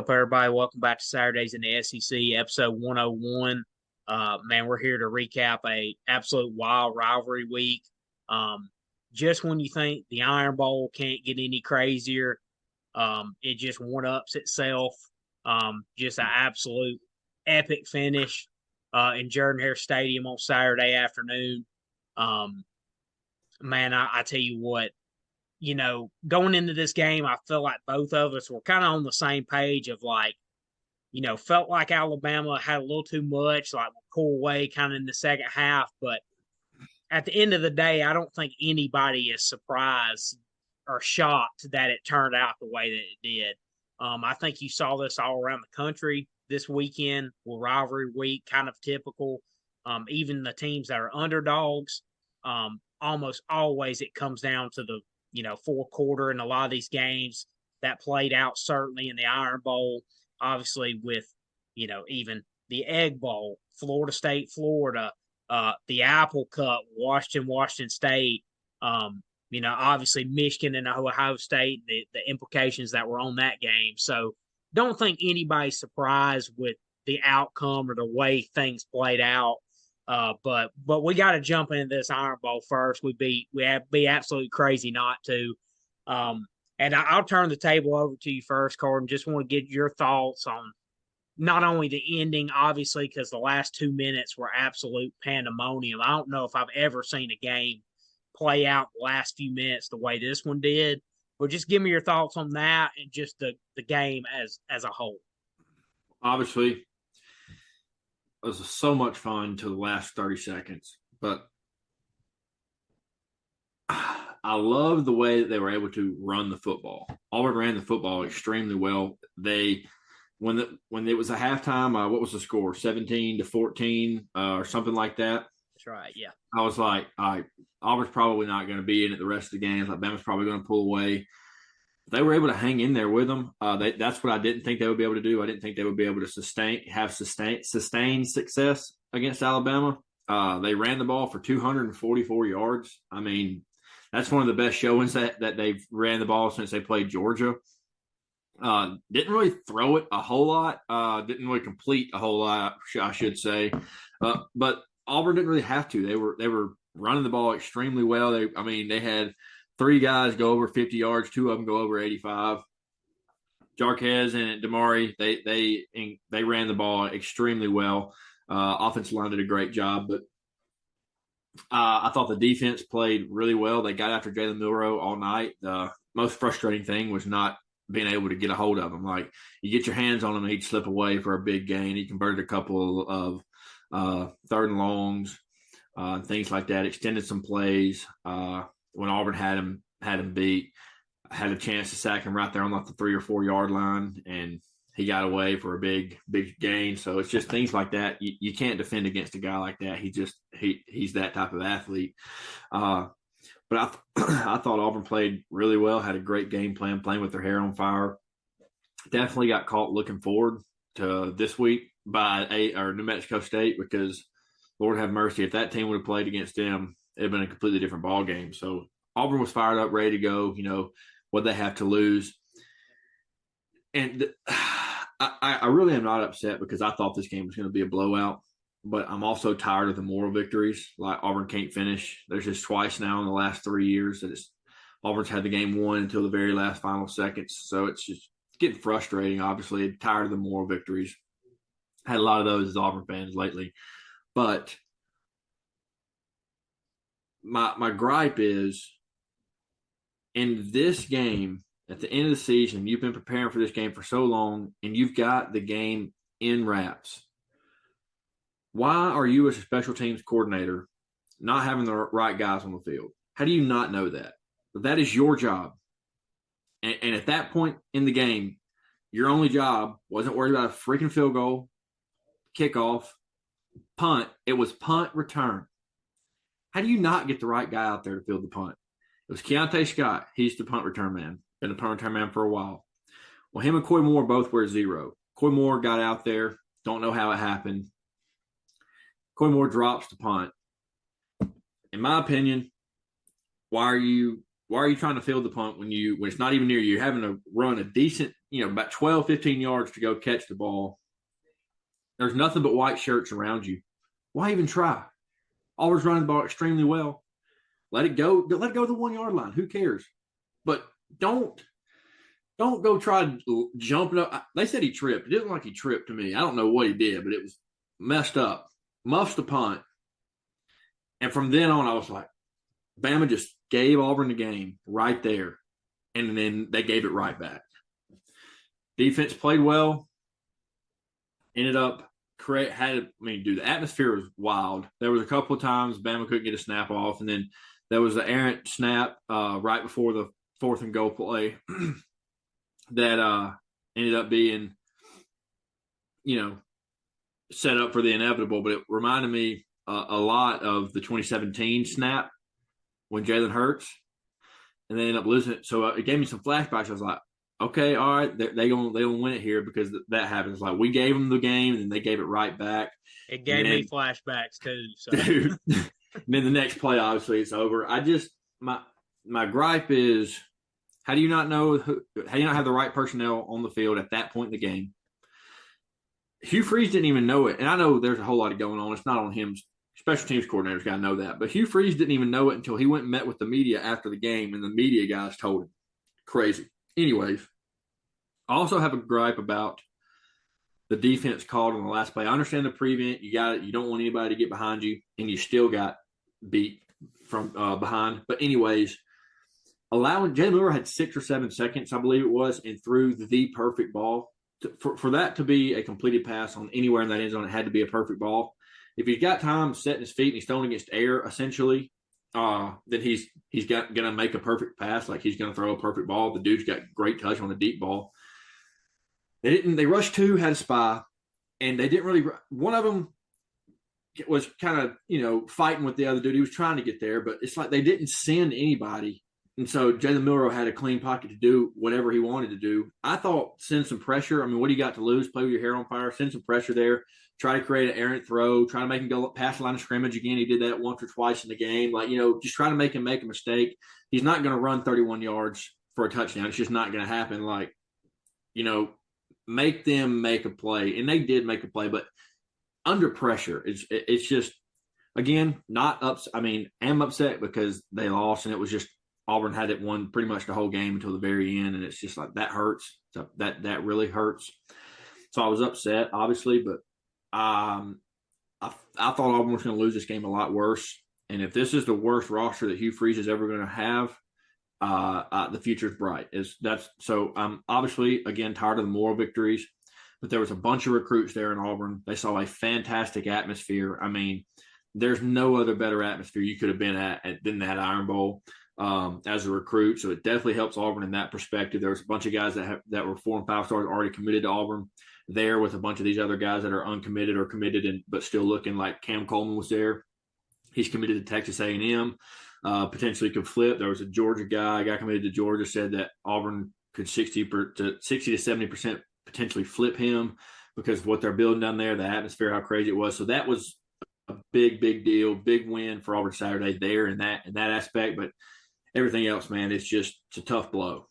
Up, everybody? Welcome back to Saturdays in the SEC, episode 101. Man, we're here to recap a absolute wild rivalry week. Um, just when you think the Iron Bowl can't get any crazier, it just one-ups itself. Just an absolute epic finish in Jordan-Hare Stadium on Saturday afternoon. Um, man, I tell you what, going into this game, I feel like both of us were kind of on the same page of like, felt like Alabama had a little too much, like pull away kind of in the second half. But at the end of the day, I don't think anybody is surprised or shocked that it turned out the way that it did. I think you saw this all around the country this weekend with rivalry week, kind of typical. Even the teams that are underdogs, almost always it comes down to the fourth quarter in a lot of these games that played out certainly in the Iron Bowl, obviously with, even the Egg Bowl, Florida State, Florida, the Apple Cup, Washington State, obviously Michigan and Ohio State, the implications that were on that game. So don't think anybody's surprised with the outcome or the way things played out. But we got to jump into this Iron Bowl first. We'd be absolutely crazy not to. And I'll turn the table over to you first, Corden. Just want to get your thoughts on not only the ending, obviously, because the last 2 minutes were absolute pandemonium. I don't know if I've ever seen a game play out the last few minutes the way this one did. But just give me your thoughts on that and just the game as a whole. Obviously, it was so much fun to the last 30 seconds. But I love the way that they were able to run the football. Auburn ran the football extremely well. When it was a halftime, what was the score? 17-14 or something like that. That's right, yeah. I was like, all right, Auburn's probably not going to be in it the rest of the game. Alabama's probably going to pull away. They were able to hang in there with them. That's what I didn't think they would be able to do. I didn't think they would be able to have sustained success against Alabama. They ran the ball for 244 yards. I mean, that's one of the best showings that they've ran the ball since they played Georgia. Didn't really throw it a whole lot. Didn't really complete a whole lot, I should say. But Auburn didn't really have to. They were running the ball extremely well. They had 3 guys go over 50 yards. 2 of them go over 85. Jarquez and Damari, they ran the ball extremely well. Offensive line did a great job, but I thought the defense played really well. They got after Jalen Milroe all night. The most frustrating thing was not being able to get a hold of him. Like, you get your hands on him, he'd slip away for a big gain. He converted a couple of third and longs, things like that. Extended some plays when Auburn had him beat. Had a chance to sack him right there on like the 3 or 4 yard line, and he got away for a big gain. So it's just things like that. You can't defend against a guy like that. He's that type of athlete. But I thought Auburn played really well, had a great game plan, playing with their hair on fire. Definitely got caught looking forward to this week by New Mexico State, because Lord have mercy, if that team would have played against them, it would have been a completely different ball game. So Auburn was fired up, ready to go. What they have to lose. And I really am not upset, because I thought this game was going to be a blowout. But I'm also tired of the moral victories. Like, Auburn can't finish. There's just twice now in the last 3 years that Auburn's had the game won until the very last final seconds. So it's just getting frustrating, obviously. Tired of the moral victories. Had a lot of those as Auburn fans lately. But my gripe is, in this game, at the end of the season, you've been preparing for this game for so long, and you've got the game in wraps. Why are you, as a special teams coordinator, not having the right guys on the field? How do you not know that? That is your job. And at that point in the game, your only job wasn't worried about a freaking field goal, kickoff, punt. It was punt return. How do you not get the right guy out there to field the punt? It was Keontae Scott. He's the punt return man. Been a punt return man for a while. Well, him and Coy Moore both were 0. Coy Moore got out there. Don't know how it happened. Coy Moore drops the punt. In my opinion, why are you trying to field the punt when it's not even near you? You're having to run a decent about 12, 15 yards to go catch the ball. There's nothing but white shirts around you. Why even try? Auburn's running the ball extremely well. Let it go. Let it go to the 1 yard line. Who cares? But don't go try jumping up. They said he tripped. It didn't look like he tripped to me. I don't know what he did, but it was messed up. Muffs the punt. And from then on, I was like, Bama just gave Auburn the game right there. And then they gave it right back. Defense played well. Ended up the atmosphere was wild. There was a couple of times Bama couldn't get a snap off, and then there was the errant snap right before the 4th and goal play that ended up being, set up for the inevitable. But it reminded me a lot of the 2017 snap when Jalen Hurts, and they ended up losing it. So it gave me some flashbacks. I was like, okay, all right, they gonna win it here because that happens. Like, we gave them the game and they gave it right back. It gave me flashbacks too. So. Dude, and then the next play, obviously, it's over. My gripe is, how do you not have the right personnel on the field at that point in the game? Hugh Freeze didn't even know it, and I know there's a whole lot going on. It's not on him. Special teams coordinator's got to know that, but Hugh Freeze didn't even know it until he went and met with the media after the game, and the media guys told him. Crazy. Anyways, I also have a gripe about the defense called on the last play. I understand the prevent. You got it. You don't want anybody to get behind you, and you still got beat from behind. But anyways, allowing Jalen Miller had 6 or 7 seconds, I believe it was, and threw the perfect ball. For that to be a completed pass on anywhere in that end zone, it had to be a perfect ball. If he's got time setting his feet and he's throwing against air, essentially, then he's gonna make a perfect pass, like he's gonna throw a perfect ball. The dude's got great touch on a deep ball. They rushed 2, had a spy, and they didn't really. One of them was kind of fighting with the other dude. He was trying to get there, but it's like they didn't send anybody, and so Jalen Milroe had a clean pocket to do whatever he wanted to do. I thought, send some pressure. I mean, what do you got to lose? Play with your hair on fire. Send some pressure there. Try to create an errant throw. Try to make him go past the line of scrimmage again. He did that once or twice in the game. Just try to make him make a mistake. He's not going to run 31 yards for a touchdown. It's just not going to happen. Make them make a play. And they did make a play, but under pressure, it's just, again, not upset. I mean, I'm upset because they lost, and it was just Auburn had it won pretty much the whole game until the very end, and it's just like that hurts. So that really hurts. So I was upset, obviously, but I thought Auburn was going to lose this game a lot worse. And if this is the worst roster that Hugh Freeze is ever going to have, the future's bright. So I'm obviously, again, tired of the moral victories, but there was a bunch of recruits there in Auburn. They saw a fantastic atmosphere. I mean, there's no other better atmosphere you could have been at than that Iron Bowl as a recruit. So it definitely helps Auburn in that perspective. There was a bunch of guys that were 4 and 5 stars already committed to Auburn there, with a bunch of these other guys that are uncommitted or committed but still looking. Like Cam Coleman was there. He's committed to Texas A&M. Potentially could flip. There was a Georgia guy committed to Georgia, said that Auburn could 60 to 70% potentially flip him because of what they're building down there, the atmosphere, how crazy it was. So that was a big deal, big win for Auburn Saturday there in that aspect. But everything else, man, it's a tough blow.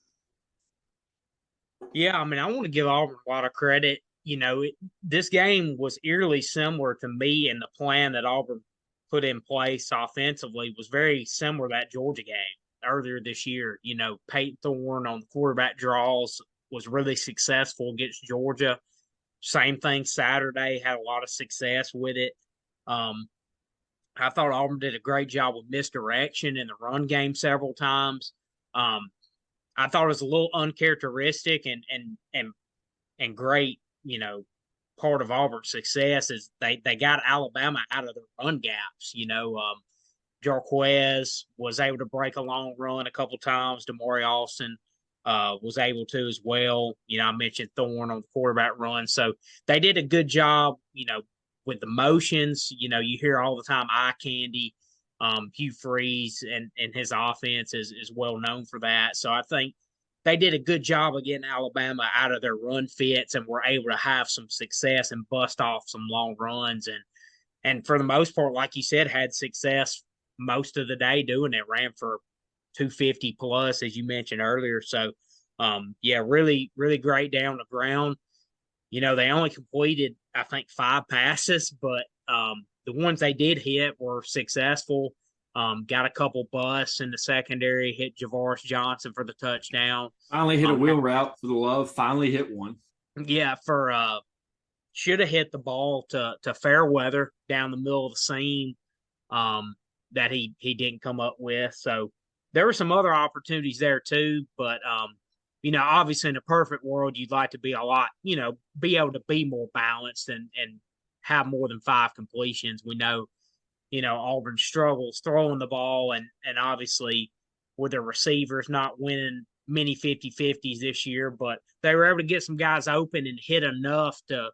Yeah, I mean, I want to give Auburn a lot of credit. This game was eerily similar to me, and the plan that Auburn put in place offensively was very similar to that Georgia game earlier this year. Peyton Thorne on the quarterback draws was really successful against Georgia. Same thing Saturday, had a lot of success with it. I thought Auburn did a great job with misdirection in the run game several times. I thought it was a little uncharacteristic and great, part of Auburn's success is they got Alabama out of their run gaps. Jarquez was able to break a long run a couple times. Damari Austin was able to as well. I mentioned Thorne on the quarterback run. So they did a good job, with the motions. You hear all the time eye candy. Hugh Freeze and his offense is well known for that. So I think they did a good job of getting Alabama out of their run fits and were able to have some success and bust off some long runs. And for the most part, like you said, had success most of the day doing it, ran for 250 plus, as you mentioned earlier. So Yeah, really, really great down the ground. They only completed, I think, 5 passes, but the ones they did hit were successful. Got a couple busts in the secondary, hit Javaris Johnson for the touchdown. Finally hit a wheel route for the love. Finally hit one. Yeah, for should have hit the ball to Fairweather down the middle of the seam, that he didn't come up with. So there were some other opportunities there too, but obviously in a perfect world, you'd like to be a lot, be able to be more balanced and have more than 5 completions. We know, Auburn struggles throwing the ball, and obviously with their receivers not winning many 50-50s this year, but they were able to get some guys open and hit enough to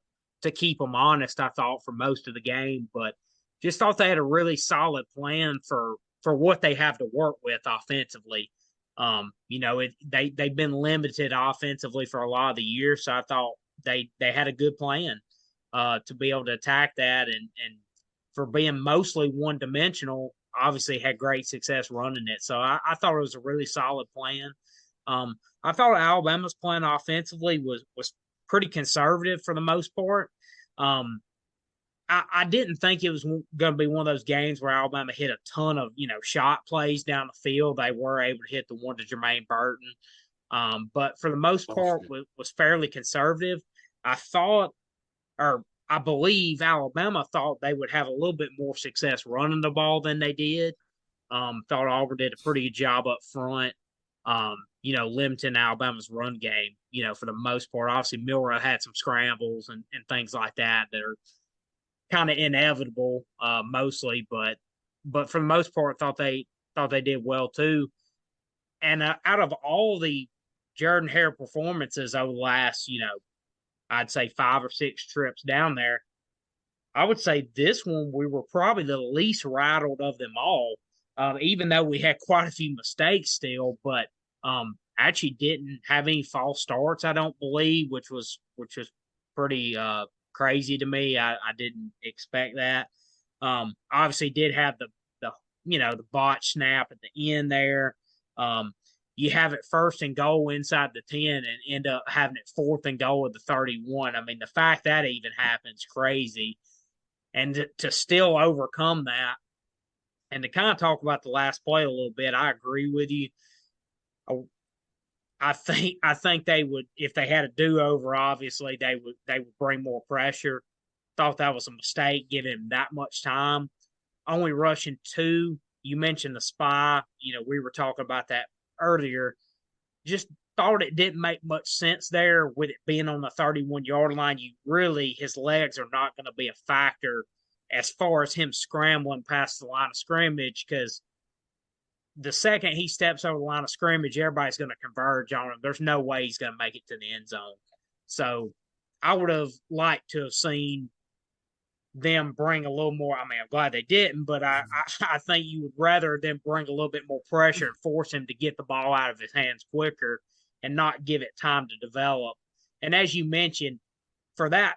keep them honest, I thought, for most of the game. But just thought they had a really solid plan for what they have to work with offensively. They've been limited offensively for a lot of the year, so I thought they had a good plan to be able to attack that, and for being mostly one dimensional, obviously had great success running it. So I thought it was a really solid plan. I thought Alabama's plan offensively was pretty conservative for the most part. I didn't think it was going to be one of those games where Alabama hit a ton of shot plays down the field. They were able to hit the one to Jermaine Burton, but for the most part was fairly conservative. I thought, or I believe Alabama thought they would have a little bit more success running the ball than they did. Thought Auburn did a pretty good job up front, limiting Alabama's run game, for the most part. Obviously, Milroe had some scrambles and things like that are kind of inevitable, mostly, but for the most part, thought they did well too. And out of all the Jordan-Hare performances over the last, I'd say 5 or 6 trips down there, I would say this one we were probably the least rattled of them all. Even though we had quite a few mistakes still, but actually didn't have any false starts, I don't believe, which was pretty crazy to me. I didn't expect that. Obviously did have the the botch snap at the end there. You have it 1st and goal inside the 10 and end up having it 4th and goal at the 31. I mean, the fact that even happens crazy. And to still overcome that, and to kind of talk about the last play a little bit, I agree with you. I think they would, if they had a do-over, obviously they would bring more pressure. Thought that was a mistake, giving him that much time. Only rushing 2. You mentioned the spy. We were talking about that earlier. Just thought it didn't make much sense there with it being on the 31-yard line. His legs are not going to be a factor as far as him scrambling past the line of scrimmage, because the second he steps over the line of scrimmage, everybody's going to converge on him. There's no way he's going to make it to the end zone. So I would have liked to have seen them bring a little more. I mean, I'm glad they didn't, but I think you would rather them bring a little bit more pressure and force him to get the ball out of his hands quicker and not give it time to develop. And as you mentioned, for that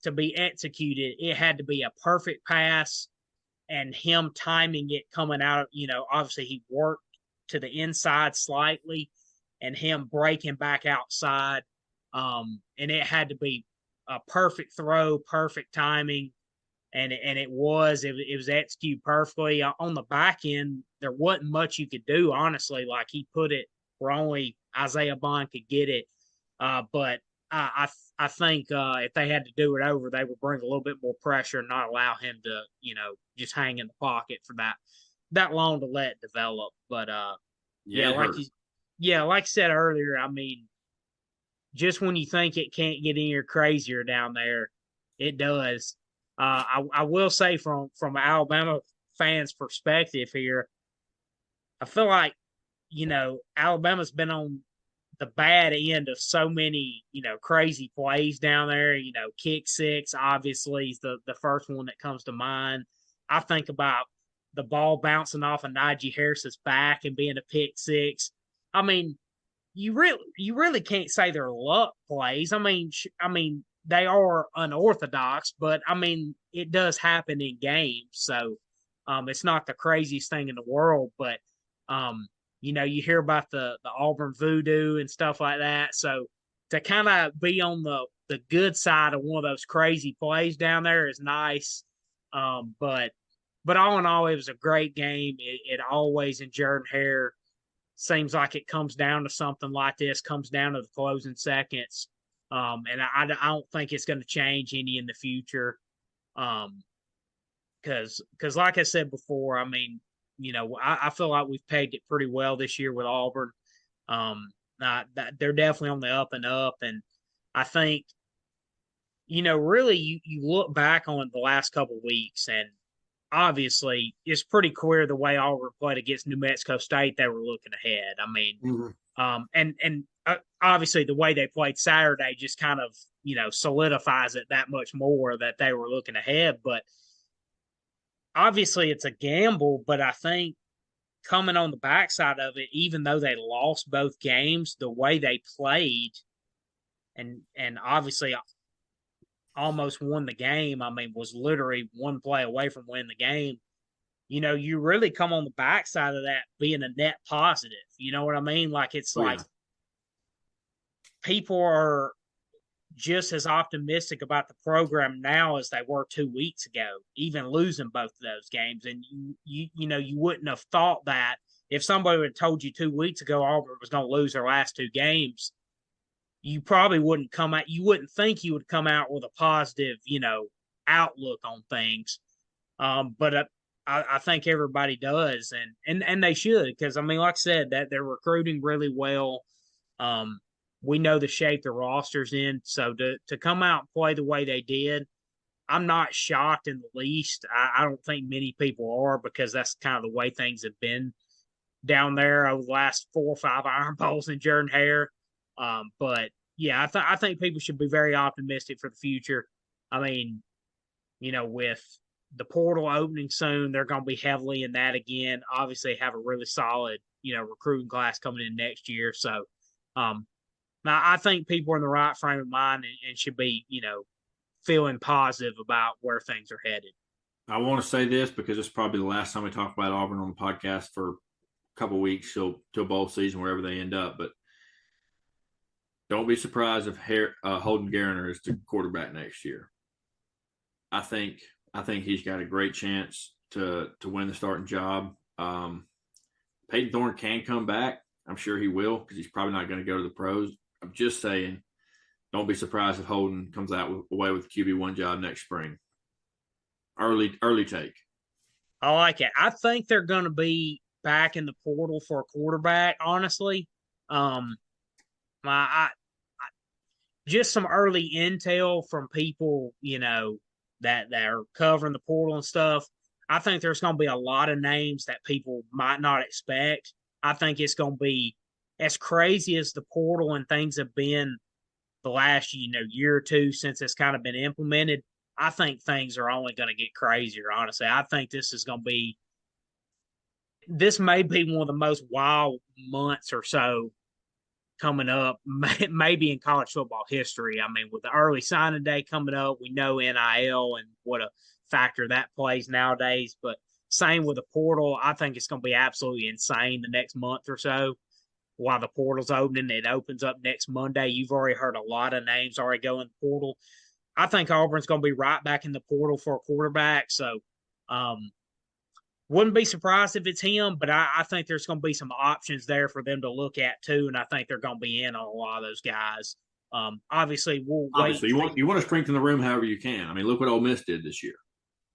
to be executed, it had to be a perfect pass, and him timing it coming out. Obviously he worked to the inside slightly, and him breaking back outside. And it had to be a perfect throw, perfect timing. And it was executed perfectly. On the back end, there wasn't much you could do, honestly. Like, he put it where only Isaiah Bond could get it. But I think if they had to do it over, they would bring a little bit more pressure and not allow him to, just hang in the pocket for that long to let it develop. But like you said earlier, I mean, just when you think it can't get any crazier down there, it does. I will say from Alabama fans' perspective here, I feel like, Alabama's been on the bad end of so many, crazy plays down there. Kick six, obviously, is the first one that comes to mind. I think about the ball bouncing off of Najee Harris's back and being a pick six. I mean, you really can't say they're luck plays. I mean, they are unorthodox, but I mean, it does happen in games. So it's not the craziest thing in the world, but You hear about the Auburn voodoo and stuff like that. So to kind of be on the good side of one of those crazy plays down there is nice. But all in all, it was a great game. It always in Jordan-Hare seems like it comes down to something like this, comes down to the closing seconds. And I don't think it's going to change any in the future. Because like I said before, I mean, I feel like we've pegged it pretty well this year with Auburn. They're definitely on the up and up, and I think really you look back on the last couple of weeks, and obviously it's pretty clear the way Auburn played against New Mexico State, they were looking ahead. I mean, and obviously the way they played Saturday just kind of solidifies it that much more that they were looking ahead, but obviously it's a gamble, but I think coming on the backside of it, even though they lost both games, the way they played and obviously almost won the game, I mean, was literally one play away from winning the game. You really come on the backside of that being a net positive. You know what I mean? Like it's like people are just as optimistic about the program now as they were 2 weeks ago, even losing both of those games. And you wouldn't have thought that if somebody had told you 2 weeks ago Auburn was going to lose their last two games, you probably wouldn't come out. You wouldn't think you would come out with a positive, outlook on things. But I think everybody does, and they should, because I mean, like I said, that they're recruiting really well. We know the shape the roster's in, so to come out and play the way they did, I'm not shocked in the least. I don't think many people are, because that's kind of the way things have been down there over the last 4 or 5 Iron Bowls in Jordan-Hare. But yeah, I think people should be very optimistic for the future. I mean, with the portal opening soon, they're going to be heavily in that again. Obviously, have a really solid, recruiting class coming in next year. So, now I think people are in the right frame of mind and should be, feeling positive about where things are headed. I want to say this because it's probably the last time we talk about Auburn on the podcast for a couple of weeks, so to a bowl season, wherever they end up. But don't be surprised if Holden Geriner is the quarterback next year. I think he's got a great chance to win the starting job. Peyton Thorne can come back. I'm sure he will, because he's probably not going to go to the pros. I'm just saying, don't be surprised if Holden comes out away with the QB1 job next spring. Early take. I like it. I think they're going to be back in the portal for a quarterback, honestly. I just some early intel from people, that are covering the portal and stuff. I think there's going to be a lot of names that people might not expect. I think it's going to be as crazy as the portal and things have been the last, year or two since it's kind of been implemented. I think things are only going to get crazier, honestly. I think this may be one of the most wild months or so coming up, maybe in college football history. I mean, with the early signing day coming up, we know NIL and what a factor that plays nowadays. But same with the portal. I think it's going to be absolutely insane the next month or so. While the portal's opening, it opens up next Monday. You've already heard a lot of names already go in the portal. I think Auburn's going to be right back in the portal for a quarterback. So, wouldn't be surprised if it's him, but I think there's going to be some options there for them to look at too, and I think they're going to be in on a lot of those guys. Obviously, we'll wait. Obviously, you want to strengthen the room however you can. I mean, look what Ole Miss did this year.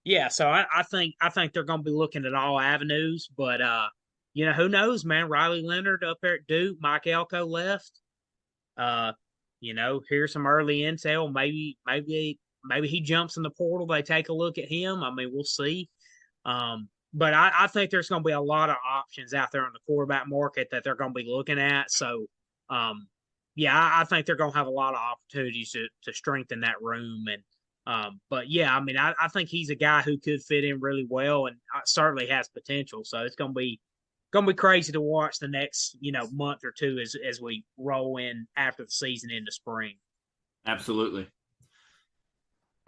Yeah, so I think they're going to be looking at all avenues, but who knows, man? Riley Leonard up there at Duke, Mike Elko left. Here's some early intel. Maybe he jumps in the portal. They take a look at him. I mean, we'll see. But I think there's going to be a lot of options out there on the quarterback market that they're going to be looking at. So, I think they're going to have a lot of opportunities to strengthen that room. And but yeah, I mean, I think he's a guy who could fit in really well and certainly has potential. So it's going to be crazy to watch the next month or two as we roll in after the season into spring. Absolutely.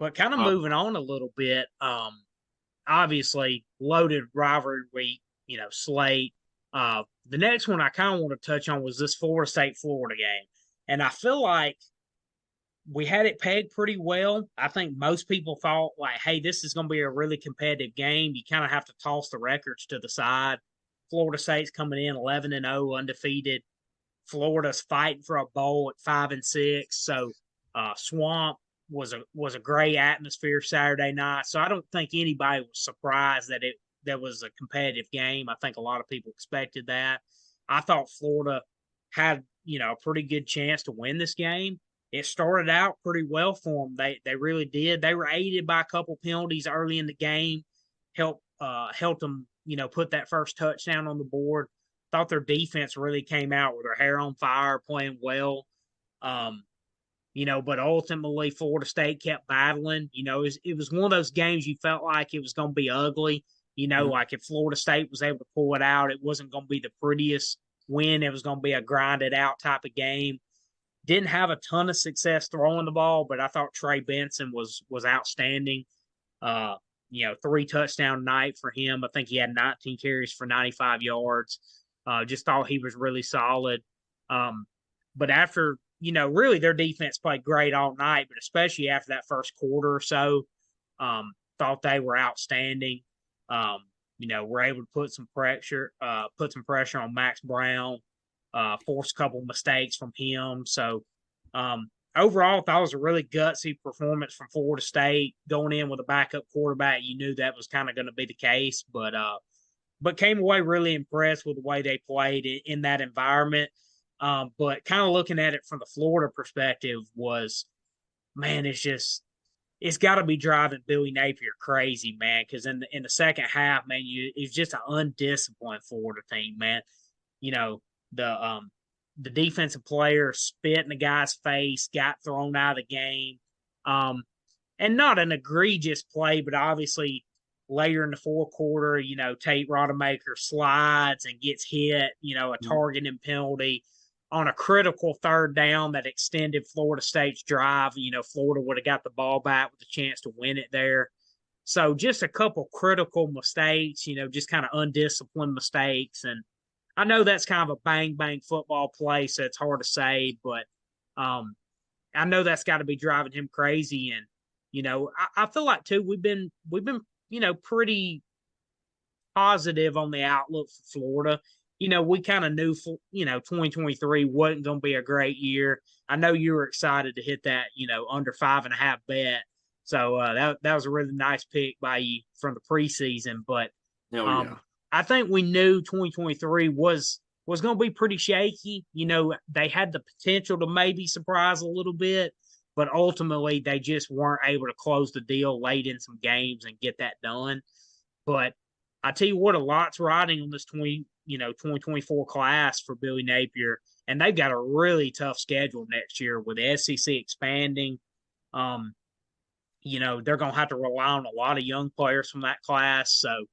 But kind of moving on a little bit, obviously loaded rivalry week, slate. The next one I kind of want to touch on was this Florida State Florida game. And I feel like we had it pegged pretty well. I think most people thought, like, hey, this is going to be a really competitive game. You kind of have to toss the records to the side. Florida State's coming in 11-0, undefeated. Florida's fighting for a bowl at 5-6. So Swamp was a great atmosphere Saturday night. So I don't think anybody was surprised that was a competitive game. I think a lot of people expected that. I thought Florida had a pretty good chance to win this game. It started out pretty well for them. They really did. They were aided by a couple penalties early in the game, helped them put that first touchdown on the board. Thought their defense really came out with their hair on fire, playing well. But ultimately Florida State kept battling. It was one of those games you felt like it was going to be ugly. Like if Florida State was able to pull it out, it wasn't going to be the prettiest win. It was going to be a grinded out type of game. Didn't have a ton of success throwing the ball, but I thought Trey Benson was outstanding. 3 touchdown night for him. I think he had 19 carries for 95 yards. Just thought he was really solid. But after, really their defense played great all night, but especially after that first quarter or so, thought they were outstanding. Were able to put some pressure on Max Brown, force a couple of mistakes from him. So overall, I thought it was a really gutsy performance from Florida State. Going in with a backup quarterback, you knew that was kind of going to be the case, but came away really impressed with the way they played in that environment. But kind of looking at it from the Florida perspective was, man, it's got to be driving Billy Napier crazy, man. Because in the second half, man, it's just an undisciplined Florida team, man. The defensive player spit in the guy's face, got thrown out of the game, and not an egregious play, but obviously later in the fourth quarter, Tate Rodemaker slides and gets hit, a targeting penalty on a critical third down that extended Florida State's drive. Florida would have got the ball back with a chance to win it there. So just a couple critical mistakes, just kind of undisciplined mistakes. And I know that's kind of a bang football play, so it's hard to say, but I know that's got to be driving him crazy. And I feel like too we've been pretty positive on the outlook for Florida. We kind of knew 2023 wasn't going to be a great year. I know you were excited to hit that under 5.5 bet, so that was a really nice pick by you from the preseason. But I think we knew 2023 was going to be pretty shaky. They had the potential to maybe surprise a little bit, but ultimately they just weren't able to close the deal late in some games and get that done. But I tell you what, a lot's riding on this 2024 class for Billy Napier, and they've got a really tough schedule next year with the SEC expanding. They're going to have to rely on a lot of young players from that class. So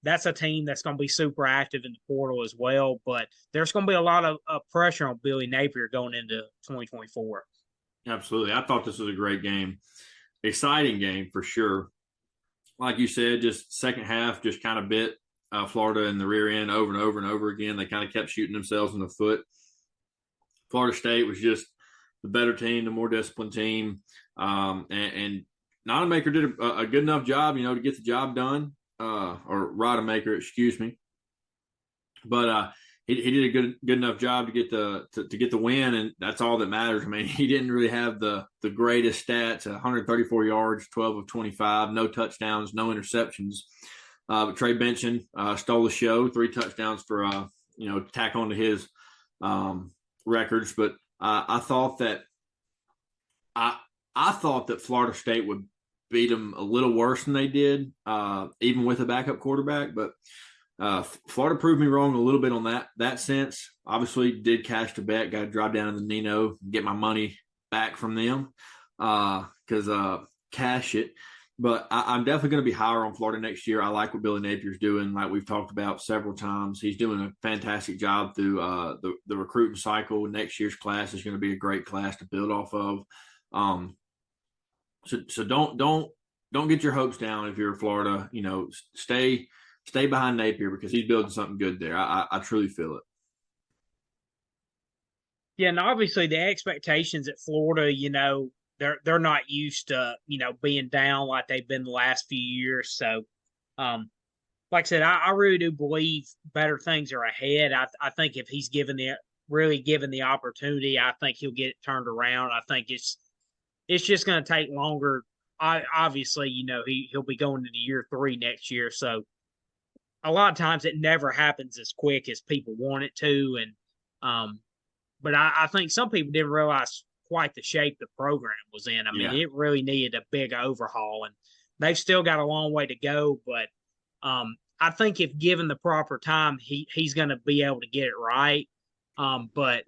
that's a team that's going to be super active in the portal as well. But there's going to be a lot of pressure on Billy Napier going into 2024. Absolutely. I thought this was a great game. Exciting game for sure. Like you said, just second half, just kind of bit Florida in the rear end over and over and over again. They kind of kept shooting themselves in the foot. Florida State was just the better team, the more disciplined team. And Rodemaker did a good enough job, to get the job done. Or Rodemaker, excuse me. But he did a good enough job to get the win, and that's all that matters. I mean, he didn't really have the greatest stats: 134 yards, 12 of 25, no touchdowns, no interceptions. But Trey Benson stole the show, 3 touchdowns for tack onto his records. But I thought that Florida State would beat them a little worse than they did, even with a backup quarterback. But Florida proved me wrong a little bit on that sense. Obviously, did cash the bet, got to drive down to the Nino, get my money back from them because cash it. But I'm definitely going to be higher on Florida next year. I like what Billy Napier's doing, like we've talked about several times. He's doing a fantastic job through the recruiting cycle. Next year's class is going to be a great class to build off of. So don't get your hopes down if you're Florida. Stay stay behind Napier because he's building something good there. I truly feel it. Yeah, and obviously the expectations at Florida, they're not used to, being down like they've been the last few years. So, um, like I said, I really do believe better things are ahead. I think if he's really given the opportunity, I think he'll get it turned around. I think it's just going to take longer. Obviously, he'll be going into year 3 next year, so a lot of times it never happens as quick as people want it to, and but I think some people didn't realize quite the shape the program was in. I mean, Yeah, it really needed a big overhaul, and they've still got a long way to go. But I think if given the proper time, he's going to be able to get it right. But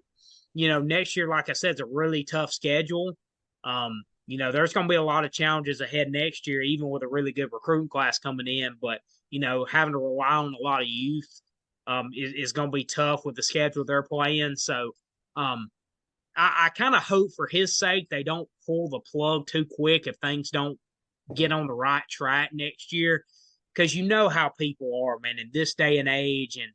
next year, like I said, it's a really tough schedule. There's going to be a lot of challenges ahead next year, even with a really good recruiting class coming in. But having to rely on a lot of youth is going to be tough with the schedule they're playing. So I kind of hope for his sake they don't pull the plug too quick if things don't get on the right track next year, because how people are, man, in this day and age, and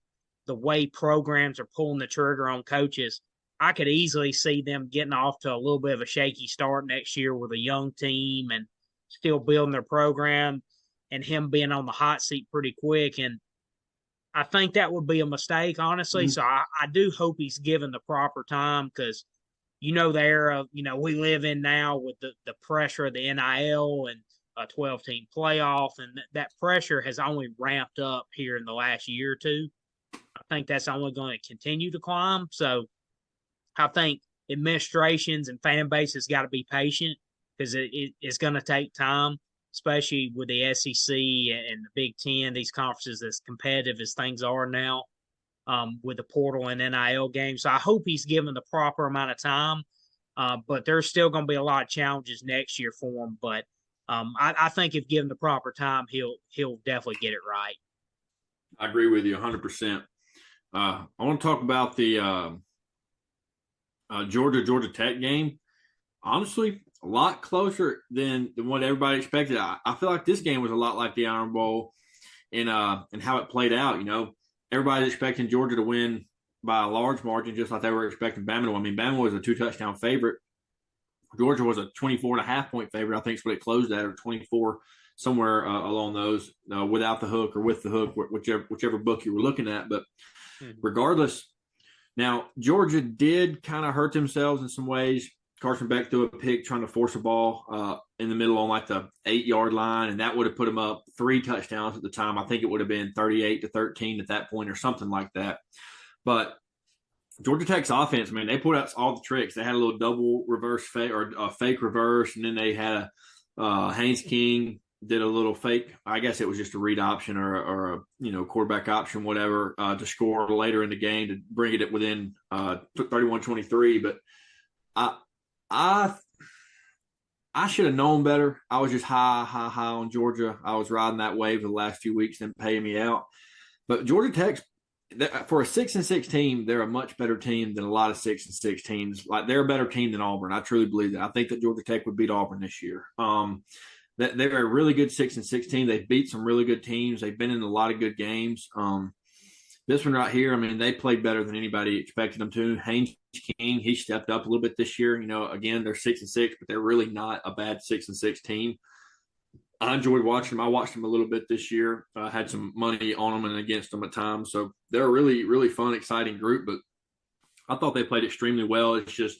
the way programs are pulling the trigger on coaches. I could easily see them getting off to a little bit of a shaky start next year with a young team and still building their program, and him being on the hot seat pretty quick. And I think that would be a mistake, honestly. mm-hmm. So I do hope he's given the proper time, because the era we live in now with the pressure of the NIL and a 12-team playoff, and that pressure has only ramped up here in the last year or two. I think that's only going to continue to climb. So I think administrations and fan bases got to be patient, because it's going to take time, especially with the SEC and the Big Ten, these conferences as competitive as things are now, with the portal and NIL games. So I hope he's given the proper amount of time, but there's still going to be a lot of challenges next year for him. But I think if given the proper time, he'll definitely get it right. I agree with you 100%. I want to talk about the Georgia Tech game. Honestly, a lot closer than what everybody expected. I feel like this game was a lot like the Iron Bowl in how it played out. Everybody's expecting Georgia to win by a large margin, just like they were expecting Bama to win. I mean, Bama was a 2-touchdown favorite. Georgia was a 24.5-point favorite. I think is what it closed at, or 24, somewhere along those, without the hook or with the hook, whichever book you were looking at. But regardless, now Georgia did kind of hurt themselves in some ways. Carson Beck threw a pick trying to force a ball in the middle on like the 8-yard line, and that would have put them up 3 touchdowns at the time. I think it would have been 38-13 at that point or something like that. But Georgia Tech's offense, man, they put out all the tricks. They had a little double reverse fake, or a fake reverse, and then they had a Haynes King did a little fake. I guess it was just a read option or a quarterback option, whatever, to score later in the game to bring it within 31-23. But I should have known better. I was just high on Georgia. I was riding that wave the last few weeks and paying me out. But Georgia Tech, for a 6-6 team, they're a much better team than a lot of 6-6 teams. Like, they're a better team than Auburn. I truly believe that. I think that Georgia Tech would beat Auburn this year. They're a really good 6-6 team. They've beat some really good teams. They've been in a lot of good games. This one right here, I mean, they played better than anybody expected them to. Haynes King, he stepped up a little bit this year. Again, they're 6-6, but they're really not a bad 6-6 team. I enjoyed watching them. I watched them a little bit this year. I had some money on them and against them at times. So they're a really, really fun, exciting group. But I thought they played extremely well. It's just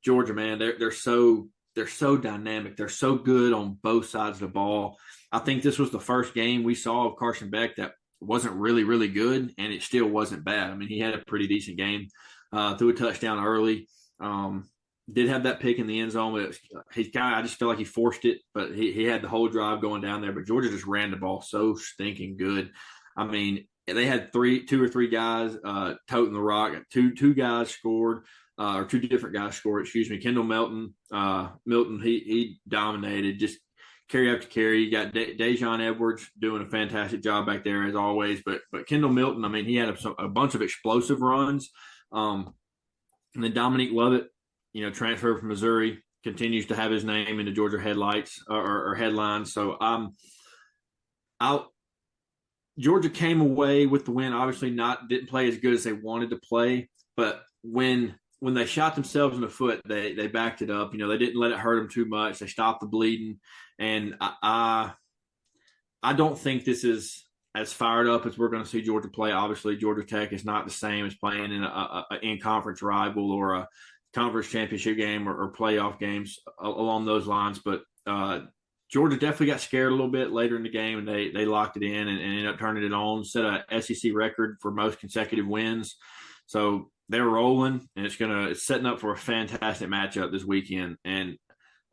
Georgia, man, they're so dynamic. They're so good on both sides of the ball. I think this was the first game we saw of Carson Beck that wasn't really, really good, and it still wasn't bad. I mean, he had a pretty decent game. Threw a touchdown early. Did have that pick in the end zone, but I just feel like he forced it, but he had the whole drive going down there. But Georgia just ran the ball so stinking good. I mean, they had two or three guys toting the rock. Two guys scored, or two different guys scored. Excuse me, Kendall Milton. He dominated, just carry after carry. You got Dejon Edwards doing a fantastic job back there as always. But Kendall Milton, I mean, he had a bunch of explosive runs. And then Dominique Lovett, transferred from Missouri, continues to have his name in the Georgia headlights or headlines. So Georgia came away with the win. Obviously, didn't play as good as they wanted to play, but when they shot themselves in the foot, they backed it up. They didn't let it hurt them too much. They stopped the bleeding, and I don't think this is as fired up as we're going to see Georgia play. Obviously, Georgia Tech is not the same as playing in a in-conference rival or a conference championship game or playoff games along those lines. But Georgia definitely got scared a little bit later in the game, and they locked it in and ended up turning it on, set a SEC record for most consecutive wins. So they're rolling, and it's setting up for a fantastic matchup this weekend. And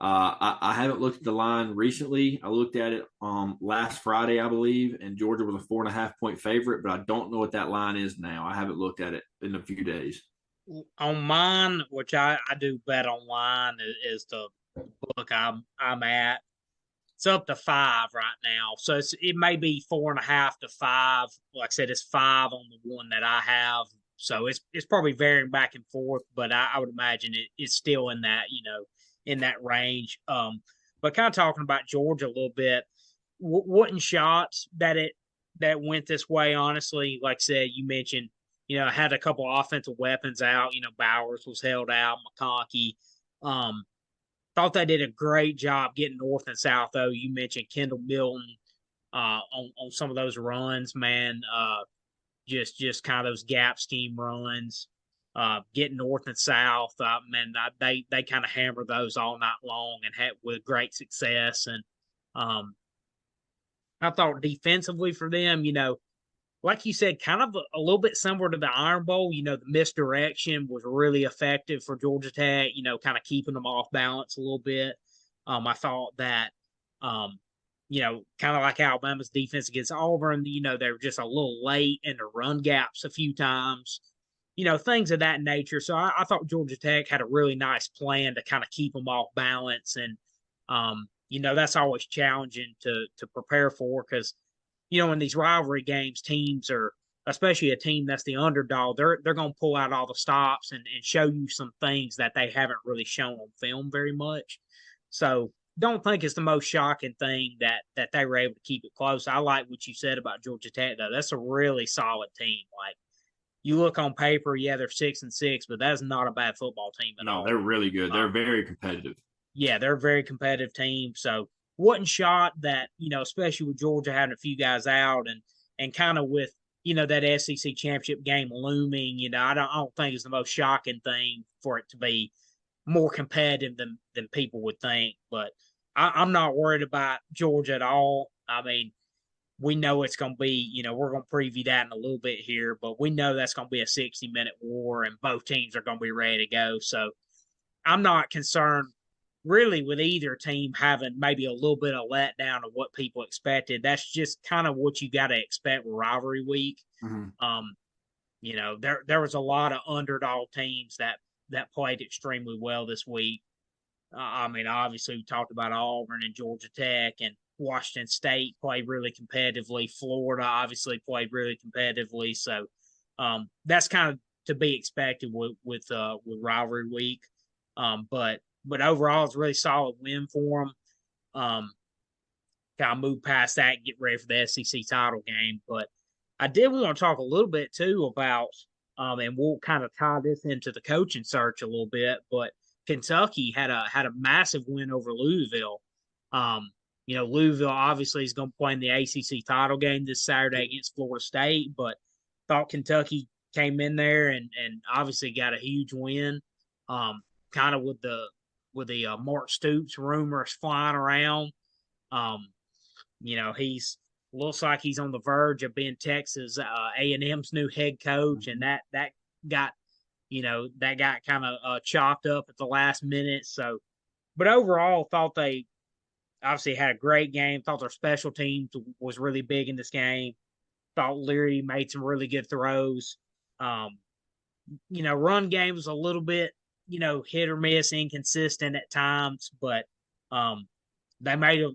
I haven't looked at the line recently. I looked at it last Friday, I believe, and Georgia was a 4.5-point favorite, but I don't know what that line is now. I haven't looked at it in a few days. On mine, which I do bet online, is the book I'm at. It's up to 5 right now, so it may be 4.5 to 5. Like I said, it's 5 on the one that I have, so it's probably varying back and forth. But I would imagine it's still in that in that range. But kind of talking about Georgia a little bit, wasn't shots that went this way. Honestly, like I said, you mentioned, had a couple offensive weapons out. Bowers was held out, McConkey. Thought they did a great job getting north and south, though. You mentioned Kendall Milton on some of those runs, man. Just kind of those gap scheme runs, getting north and south. Man, they kind of hammered those all night long and had with great success. And I thought defensively for them, like you said, kind of a little bit similar to the Iron Bowl. The misdirection was really effective for Georgia Tech, kind of keeping them off balance a little bit. I thought that, kind of like Alabama's defense against Auburn, they were just a little late in the run gaps a few times, things of that nature. So I thought Georgia Tech had a really nice plan to kind of keep them off balance. And, that's always challenging to prepare for because, in these rivalry games, teams are, especially a team that's the underdog, they're going to pull out all the stops and show you some things that they haven't really shown on film very much. So don't think it's the most shocking thing that they were able to keep it close. I like what you said about Georgia Tech, though. That's a really solid team. Like, you look on paper, yeah, they're 6-6, but that's not a bad football team at all. No, they're really good. They're very competitive. Yeah, they're a very competitive team. So wasn't shot that, especially with Georgia having a few guys out and kind of with, that SEC championship game looming, I don't think it's the most shocking thing for it to be more competitive than people would think. But I'm not worried about Georgia at all. I mean, we know it's going to be, we're going to preview that in a little bit here, but we know that's going to be a 60-minute war and both teams are going to be ready to go. So I'm not concerned really with either team having maybe a little bit of letdown of what people expected. That's just kind of what you got to expect with rivalry week. Mm-hmm. There was a lot of underdog teams that played extremely well this week. Obviously we talked about Auburn and Georgia Tech, and Washington State played really competitively. Florida obviously played really competitively. So that's kind of to be expected with rivalry week. But overall, it's a really solid win for them. Kind of move past that and get ready for the SEC title game. But I did want to talk a little bit too about, and we'll kind of tie this into the coaching search a little bit. But Kentucky had a massive win over Louisville. Louisville obviously is going to play in the ACC title game this Saturday against Florida State, but thought Kentucky came in there and obviously got a huge win. Kind of with the Mark Stoops rumors flying around. He's looks like he's on the verge of being Texas A&M's new head coach, and that got kind of chopped up at the last minute. So, but overall, thought they obviously had a great game. Thought their special teams was really big in this game. Thought Leary made some really good throws. Run game was a little bit, hit or miss, inconsistent at times, but they made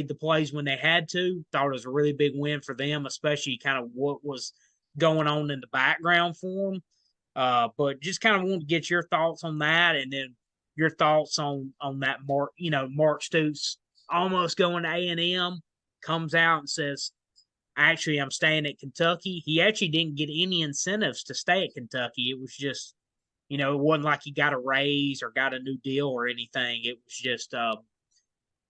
the plays when they had to. Thought it was a really big win for them, especially kind of what was going on in the background for them. But just kind of want to get your thoughts on that, and then your thoughts on that Mark Stoops almost going to A&M, comes out and says, actually, I'm staying at Kentucky. He actually didn't get any incentives to stay at Kentucky. It was just, it wasn't like he got a raise or got a new deal or anything. It was just,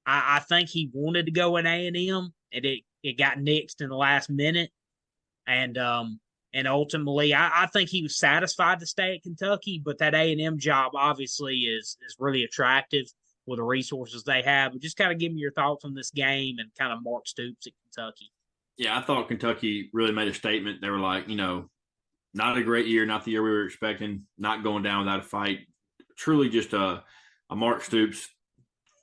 I think he wanted to go in A&M, and it got nixed in the last minute. And ultimately, I think he was satisfied to stay at Kentucky, but that A&M job obviously is really attractive with the resources they have. But just kind of give me your thoughts on this game and kind of Mark Stoops at Kentucky. Yeah, I thought Kentucky really made a statement. They were like, not a great year, not the year we were expecting, not going down without a fight. Truly just a Mark Stoops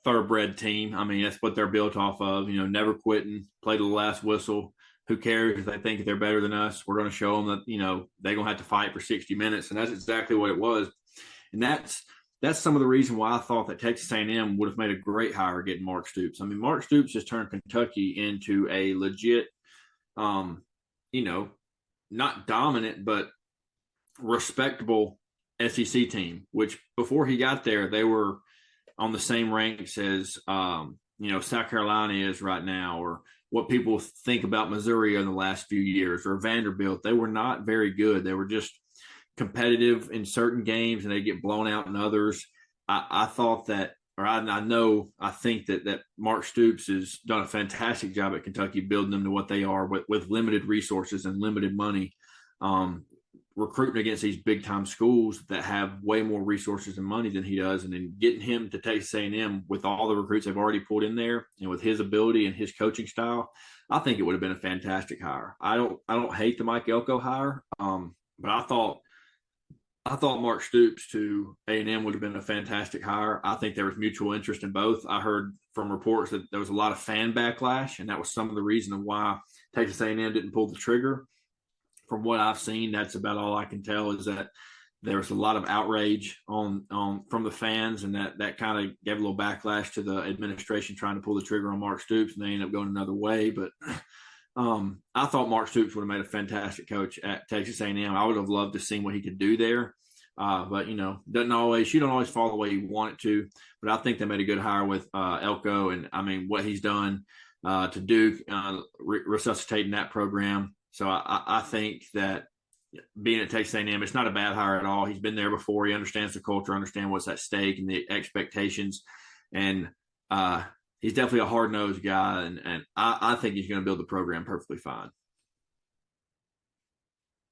thoroughbred team. I mean, that's what they're built off of, never quitting, play to the last whistle. Who cares if they think they're better than us? We're going to show them that, they're going to have to fight for 60 minutes. And that's exactly what it was. And that's some of the reason why I thought that Texas A&M would have made a great hire getting Mark Stoops. I mean, Mark Stoops has turned Kentucky into a legit, not dominant, but respectable SEC team, which before he got there, they were on the same ranks as, South Carolina is right now, or what people think about Missouri in the last few years, or Vanderbilt. They were not very good. They were just competitive in certain games and they get blown out in others. I thought that, or I think that Mark Stoops has done a fantastic job at Kentucky building them to what they are with limited resources and limited money, recruiting against these big time schools that have way more resources and money than he does. And then getting him to Texas A&M with all the recruits they've already pulled in there and with his ability and his coaching style, I think it would have been a fantastic hire. I don't hate the Mike Elko hire, but I thought Mark Stoops to A&M would have been a fantastic hire. I think there was mutual interest in both. I heard from reports that there was a lot of fan backlash, and that was some of the reason why Texas A&M didn't pull the trigger. From what I've seen, that's about all I can tell, is that there was a lot of outrage on from the fans, and that kind of gave a little backlash to the administration trying to pull the trigger on Mark Stoops, and they ended up going another way. But I thought Mark Stoops would have made a fantastic coach at Texas A&M. I would have loved to see what he could do there. But you don't always fall the way you want it to. But I think they made a good hire with Elko, and I mean what he's done to Duke, resuscitating that program. So I think that being at Texas A&M, it's not a bad hire at all. He's been there before. He understands the culture, understands what's at stake and the expectations, and he's definitely a hard-nosed guy, and I think he's going to build the program perfectly fine.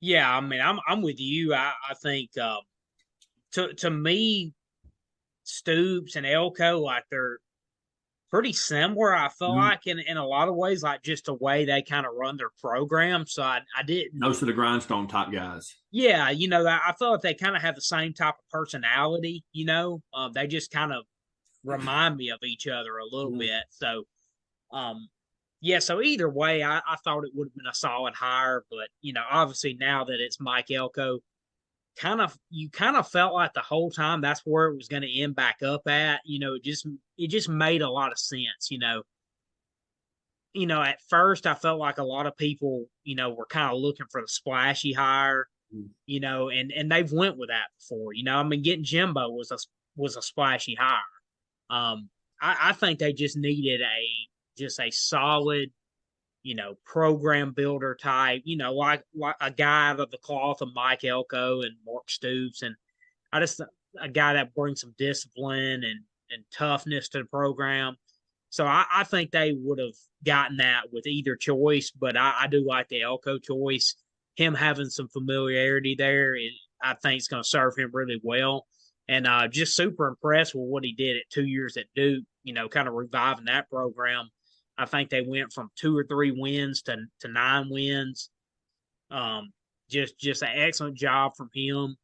Yeah, I mean, I'm with you. I think to me, Stoops and Elko, like, they're pretty similar. I feel like in a lot of ways, like just the way they kind of run their program. So I didn't. Most of the grindstone type guys. Yeah, I feel like they kind of have the same type of personality. They just kind of remind me of each other a little bit. So, yeah. So either way, I thought it would have been a solid hire. But obviously now that it's Mike Elko, you kind of felt like the whole time that's where it was going to end back up at. It just made a lot of sense. At first I felt like a lot of people, were kind of looking for the splashy hire, and they've went with that before. I mean, getting Jimbo was a splashy hire. I think they just needed a solid, program builder type, like a guy out of the cloth of Mike Elko and Mark Stoops, and a guy that brings some discipline and toughness to the program. So I think they would have gotten that with either choice, but I do like the Elko choice. Him having some familiarity there, I think it's going to serve him really well. And just super impressed with what he did at 2 years at Duke, kind of reviving that program. I think they went from 2 or 3 wins to 9 wins. Just an excellent job from him.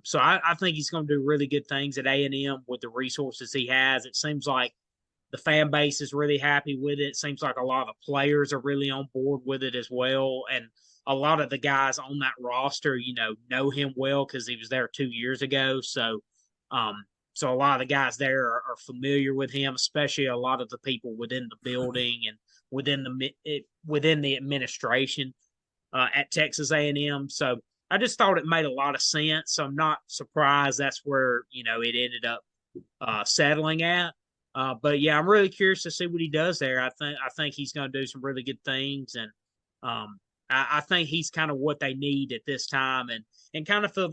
So I think he's going to do really good things at A&M with the resources he has. It seems like the fan base is really happy with it. It seems like a lot of the players are really on board with it as well. And a lot of the guys on that roster, know him well because he was there 2 years ago. So a lot of the guys there are familiar with him, especially a lot of the people within the building and within the administration at Texas A&M. So I just thought it made a lot of sense. So I'm not surprised that's where it ended up settling at. But yeah, I'm really curious to see what he does there. I think he's going to do some really good things, and I think he's kind of what they need at this time, and kind of feel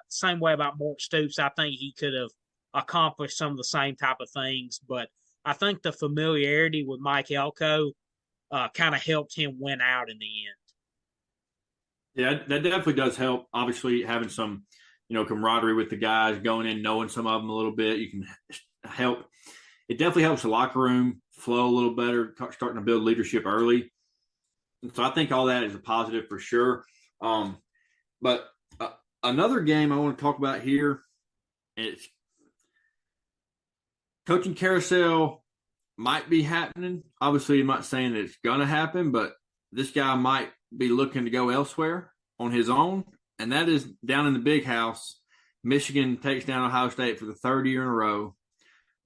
same way about Mark Stoops. I think he could have accomplished some of the same type of things, but I think the familiarity with Mike Elko kind of helped him win out in the end. Yeah, that definitely does help. Obviously, having some, camaraderie with the guys, going in, knowing some of them a little bit, you can help. It definitely helps the locker room flow a little better, starting to build leadership early. And so I think all that is a positive for sure. But another game I want to talk about here, it's coaching carousel might be happening. Obviously, I'm not saying that it's going to happen, but this guy might be looking to go elsewhere on his own, and that is down in the big house. Michigan takes down Ohio State for the third year in a row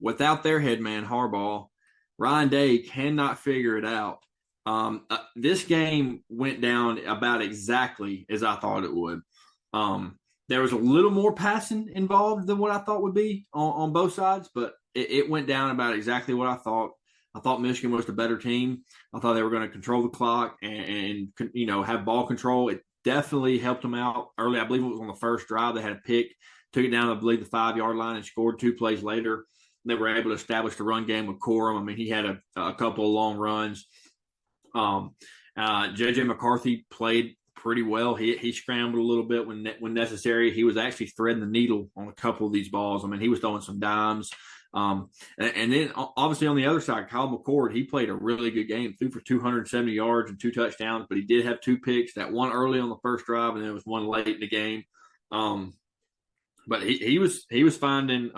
without their head man, Harbaugh. Ryan Day cannot figure it out. This game went down about exactly as I thought it would. There was a little more passing involved than what I thought would be on both sides, but it went down about exactly what I thought. I thought Michigan was the better team. I thought they were going to control the clock and have ball control. It definitely helped them out early. I believe it was on the first drive. They had a pick, took it down, I believe, the 5-yard line and scored 2 plays later. They were able to establish the run game with Corum. I mean, he had a couple of long runs. J.J. McCarthy played pretty well. He scrambled a little bit when necessary. He was actually threading the needle on a couple of these balls. I mean, he was throwing some dimes. And then obviously on the other side, Kyle McCord, he played a really good game, threw for 270 yards and 2 touchdowns, but he did have 2 picks, that one early on the first drive, and then there was one late in the game. But he was finding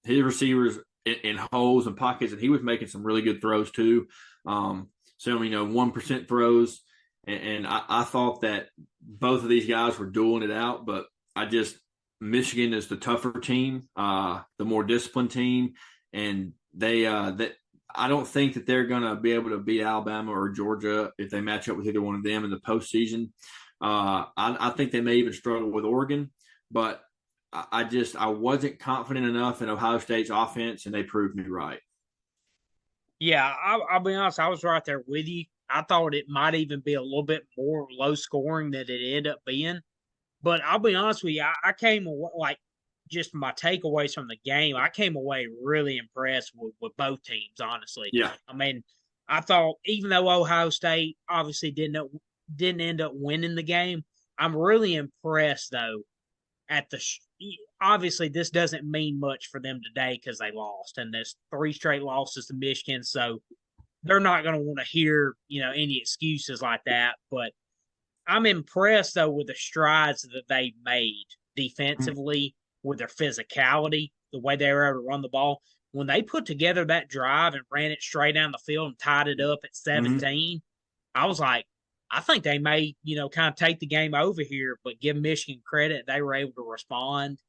his receivers in holes and pockets, and he was making some really good throws too. Some 1% throws, and I thought that both of these guys were dueling it out, but Michigan is the tougher team, the more disciplined team, and I don't think that they're going to be able to beat Alabama or Georgia if they match up with either one of them in the postseason. I think they may even struggle with Oregon, but I wasn't confident enough in Ohio State's offense, and they proved me right. Yeah, I'll be honest. I was right there with you. I thought it might even be a little bit more low scoring than it ended up being. But I'll be honest with you, I came away, just my takeaways from the game, I came away really impressed with both teams, honestly. Yeah. I mean, I thought even though Ohio State obviously didn't end up winning the game, I'm really impressed though at obviously this doesn't mean much for them today because they lost, and there's 3 straight losses to Michigan, so they're not going to want to hear any excuses like that. But I'm impressed though with the strides that they made defensively, with their physicality, the way they were able to run the ball. When they put together that drive and ran it straight down the field and tied it up at 17, I was like, I think they may, kind of take the game over here, but give Michigan credit. They were able to respond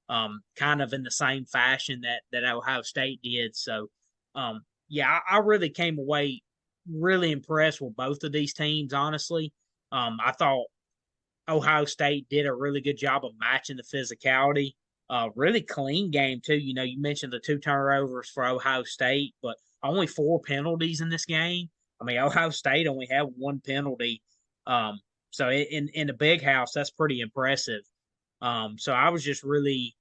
kind of in the same fashion that Ohio State did. So, yeah, I really came away really impressed with both of these teams, honestly. I thought Ohio State did a really good job of matching the physicality. Really clean game, too. You mentioned the 2 turnovers for Ohio State, but only 4 penalties in this game. I mean, Ohio State only had 1 penalty. So in the big house, that's pretty impressive. So I was just really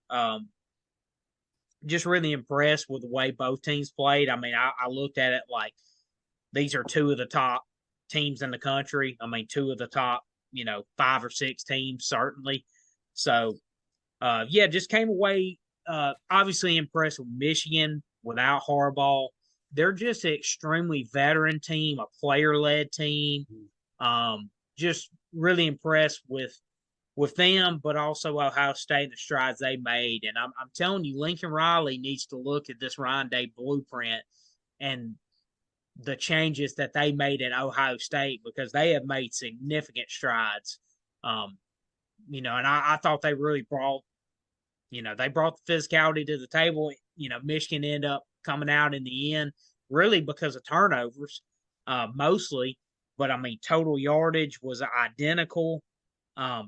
impressed with the way both teams played. I mean, I looked at it like these are 2 of the top teams in the country. I mean, 2 of the top, 5 or 6 teams, certainly. So, yeah, just came away obviously impressed with Michigan without Harbaugh. They're just an extremely veteran team, a player-led team. Just really impressed with them, but also Ohio State and the strides they made. And I'm telling you, Lincoln Riley needs to look at this Ryan Day blueprint and the changes that they made at Ohio State, because they have made significant strides. And I thought they really brought the physicality to the table. Michigan ended up coming out in the end really because of turnovers, mostly. But I mean, total yardage was identical.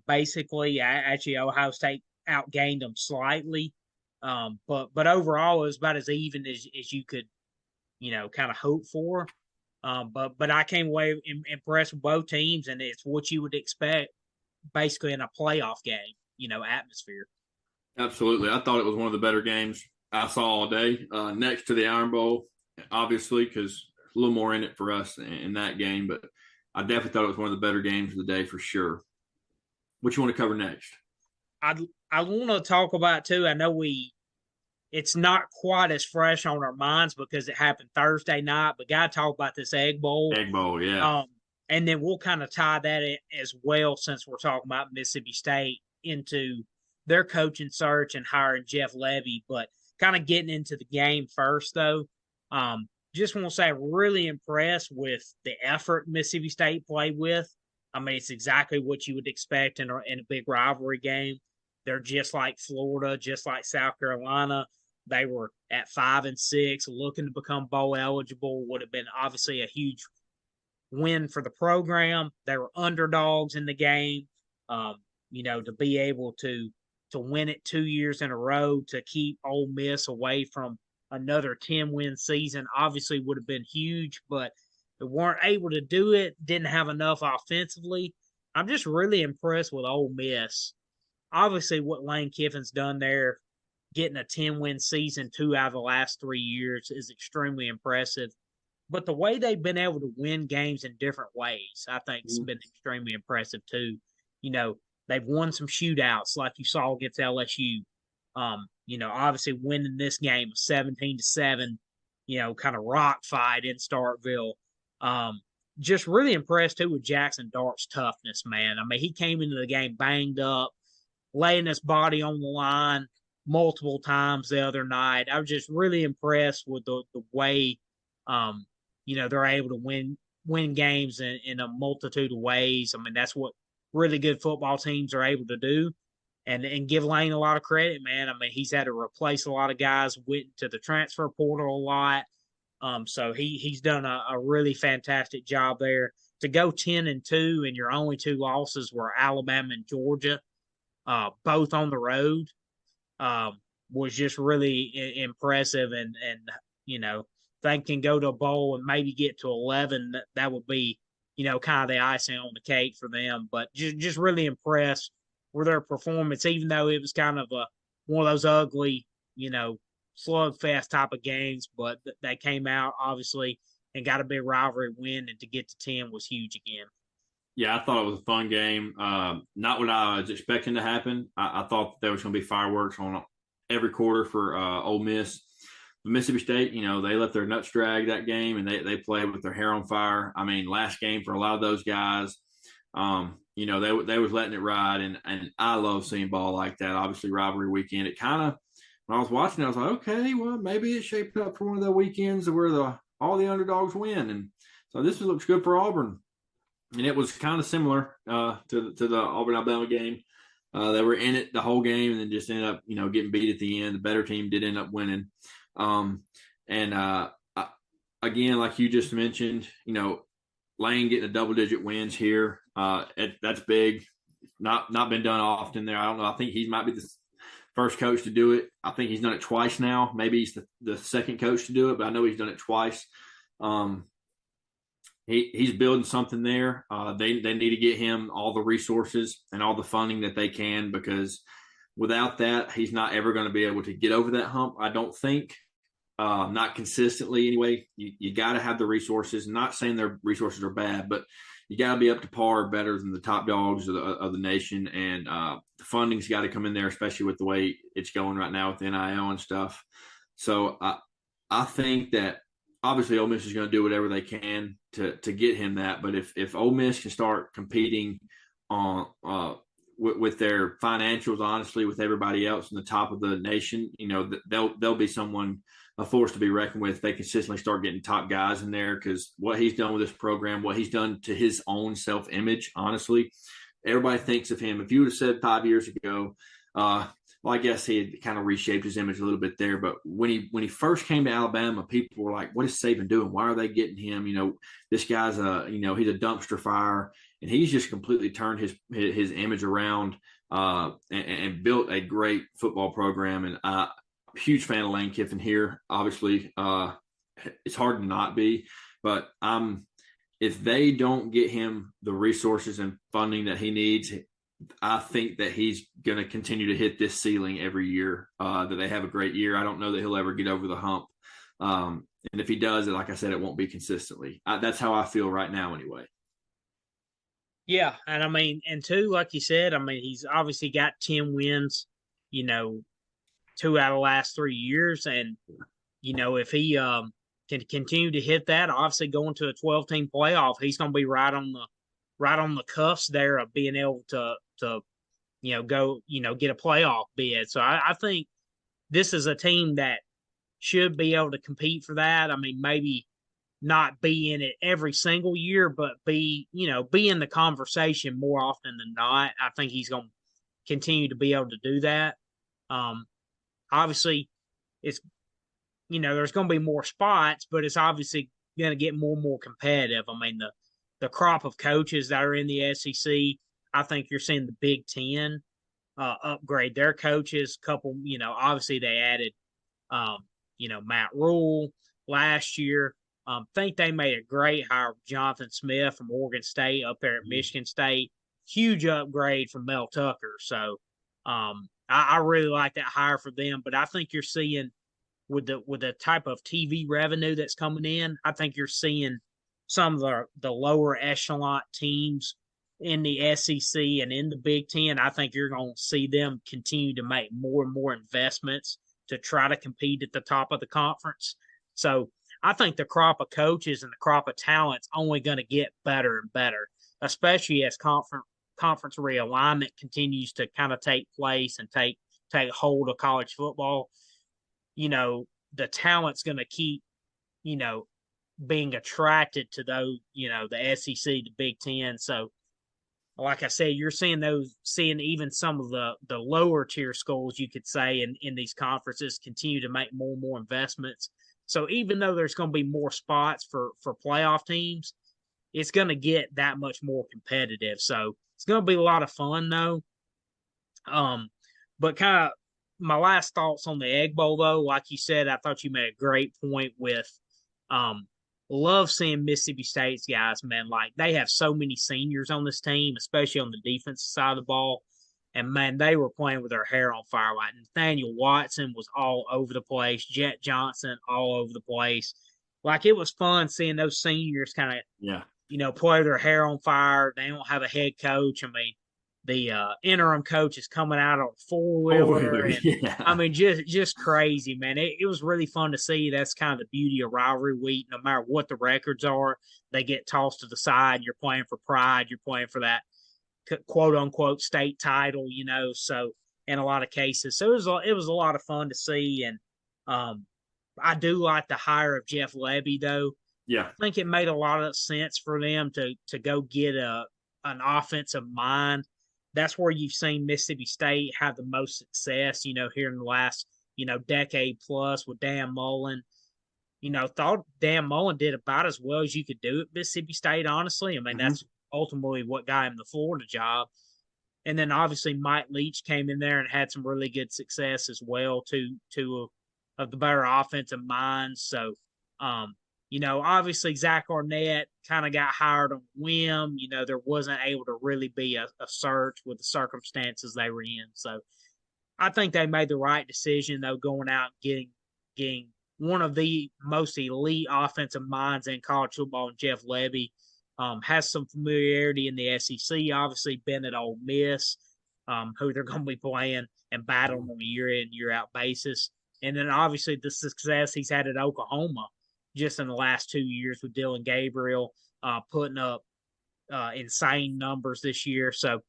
Basically, actually, Ohio State outgained them slightly. But overall, it was about as even as you could, kind of hope for. But I came away impressed with both teams, and it's what you would expect basically in a playoff game, atmosphere. Absolutely. I thought it was one of the better games I saw all day, next to the Iron Bowl, obviously, because a little more in it for us in that game. But I definitely thought it was one of the better games of the day for sure. What you want to cover next? I want to talk about too. I know it's not quite as fresh on our minds because it happened Thursday night, but got to talk about this Egg Bowl. Egg Bowl, yeah. And then we'll kind of tie that in as well, since we're talking about Mississippi State, into their coaching search and hiring Jeff Lebby. But kind of getting into the game first, though, just want to say I'm really impressed with the effort Mississippi State played with. I mean, it's exactly what you would expect in a big rivalry game. They're just like Florida, just like South Carolina. They were at 5-6, looking to become bowl eligible. Would have been obviously a huge win for the program. They were underdogs in the game. To be able to win it 2 years in a row, to keep Ole Miss away from another 10-win season, obviously would have been huge, but they weren't able to do it. Didn't have enough offensively. I'm just really impressed with Ole Miss. Obviously, what Lane Kiffin's done there, getting a 10-win season 2 out of the last 3 years, is extremely impressive. But the way they've been able to win games in different ways, I think, has been extremely impressive too. They've won some shootouts like you saw against LSU. Obviously winning this game 17-7, kind of rock fight in Starkville. Just really impressed too with Jackson Dart's toughness, man. I mean, he came into the game banged up, laying his body on the line multiple times the other night. I was just really impressed with the way, they're able to win games in a multitude of ways. I mean, that's what really good football teams are able to do, and give Lane a lot of credit, man. I mean, he's had to replace a lot of guys, went to the transfer portal a lot. So he's done a really fantastic job there. To go 10-2 and your only 2 losses were Alabama and Georgia, both on the road, was just really impressive. And they can go to a bowl and maybe get to 11. That would be, kind of the icing on the cake for them. But just really impressed with their performance, even though it was kind of one of those ugly, slugfest type of games. But they came out, obviously, and got a big rivalry win. And to get to 10 was huge again. Yeah, I thought it was a fun game. Not what I was expecting to happen. I thought there was going to be fireworks on every quarter for Ole Miss. Mississippi State, they let their nuts drag that game, and they played with their hair on fire. I mean, last game for a lot of those guys, they was letting it ride, and I love seeing ball like that. Obviously, rivalry weekend. It kind of, when I was watching, I was like, okay, well, maybe it shaped up for one of the weekends where all the underdogs win, and so this looks good for Auburn. And it was kind of similar to the Auburn-Alabama game. They were in it the whole game and then just ended up, getting beat at the end. The better team did end up winning. Again, like you just mentioned, Lane getting a double-digit wins here. That's big. Not been done often there. I don't know. I think he might be the first coach to do it. I think he's done it twice now. Maybe he's the second coach to do it, but I know he's done it twice. He's building something there. They need to get him all the resources and all the funding that they can, because without that, he's not ever going to be able to get over that hump, I don't think. Not consistently anyway. You got to have the resources. I'm not saying their resources are bad, but you got to be up to par, better than the top dogs of the nation. And the funding's got to come in there, especially with the way it's going right now with the NIL and stuff. So I think that obviously Ole Miss is going to do whatever they can to get him that. But if Ole Miss can start competing on with their financials, honestly, with everybody else in the top of the nation, they'll be a force to be reckoned with. They consistently start getting top guys in there, because what he's done with this program, what he's done to his own self-image, honestly, everybody thinks of him. If you would have said 5 years ago, well, I guess he had kind of reshaped his image a little bit there. But when he first came to Alabama, people were like, what is Saban doing? Why are they getting him? This guy's he's a dumpster fire. And he's just completely turned his image around and built a great football program. And huge fan of Lane Kiffin here. Obviously, it's hard to not be. But if they don't get him the resources and funding that he needs, I think that he's going to continue to hit this ceiling every year, that they have a great year. I don't know that he'll ever get over the hump. And if he does, like I said, it won't be consistently. That's how I feel right now anyway. Yeah, and I mean, and two, like you said, I mean, he's obviously got 10 wins, 2 out of the last 3 years. And, if he can continue to hit that, obviously going to a 12-team playoff, he's going to be right on the cuffs there of being able to go, get a playoff bid. So I think this is a team that should be able to compete for that. I mean, maybe not be in it every single year, but be in the conversation more often than not. I think he's going to continue to be able to do that. Obviously, it's there's going to be more spots, but it's obviously going to get more and more competitive. I mean, the crop of coaches that are in the SEC, I think you're seeing the Big Ten upgrade their coaches. Obviously they added, Matt Rule last year. Think they made a great hire with Jonathan Smith from Oregon State up there at Michigan State. Huge upgrade from Mel Tucker. So I really like that hire for them. But I think you're seeing with the type of TV revenue that's coming in, I think you're seeing some of the lower echelon teams in the SEC and in the Big Ten. I think you're going to see them continue to make more and more investments to try to compete at the top of the conference. So I think the crop of coaches and the crop of talent's only going to get better and better, especially as conference realignment continues to kind of take place and take hold of college football. The talent's going to keep, being attracted to those, the SEC, the Big Ten. So, like I said, you're seeing even some of the lower tier schools, you could say, in these conferences continue to make more and more investments. So even though there's going to be more spots for playoff teams, it's going to get that much more competitive. So it's going to be a lot of fun, though. But kind of my last thoughts on the Egg Bowl, though, like you said, I thought you made a great point with love seeing Mississippi State's guys, man. Like, they have so many seniors on this team, especially on the defensive side of the ball. And, man, they were playing with their hair on fire. Like, Nathaniel Watson was all over the place. Jet Johnson all over the place. Like, it was fun seeing those seniors kind of, play their hair on fire. They don't have a head coach. I mean, the interim coach is coming out on a four-wheeler. I mean, just crazy, man. It was really fun to see. That's kind of the beauty of rivalry week. No matter what the records are, they get tossed to the side. You're playing for pride. You're playing for that quote-unquote state title, so in a lot of cases. So it was a lot of fun to see. And I do like the hire of Jeff Lebby, though. Yeah. I think it made a lot of sense for them to go get an offensive mind. That's where you've seen Mississippi State have the most success, here in the last, decade plus with Dan Mullen. Thought Dan Mullen did about as well as you could do at Mississippi State, honestly. I mean, that's ultimately what got him the Florida job. And then obviously Mike Leach came in there and had some really good success as well, two of the better offensive minds. So, obviously Zach Arnett kind of got hired on whim. There wasn't able to really be a search with the circumstances they were in. So I think they made the right decision, though, going out and getting one of the most elite offensive minds in college football, Jeff Lebby. Has some familiarity in the SEC, obviously been at Ole Miss, who they're going to be playing and battling on a year-in, year-out basis. And then obviously the success he's had at Oklahoma just in the last 2 years with Dylan Gabriel putting up insane numbers this year. So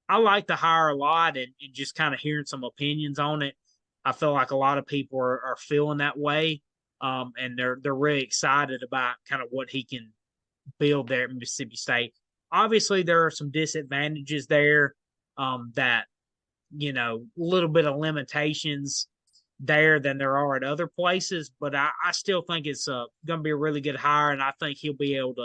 I like the hire a lot, and just kind of hearing some opinions on it. I feel like a lot of people are feeling that way, and they're really excited about kind of what he can build there at Mississippi State. Obviously, there are some disadvantages there that, a little bit of limitations there than there are at other places, but I still think it's going to be a really good hire, and I think he'll be able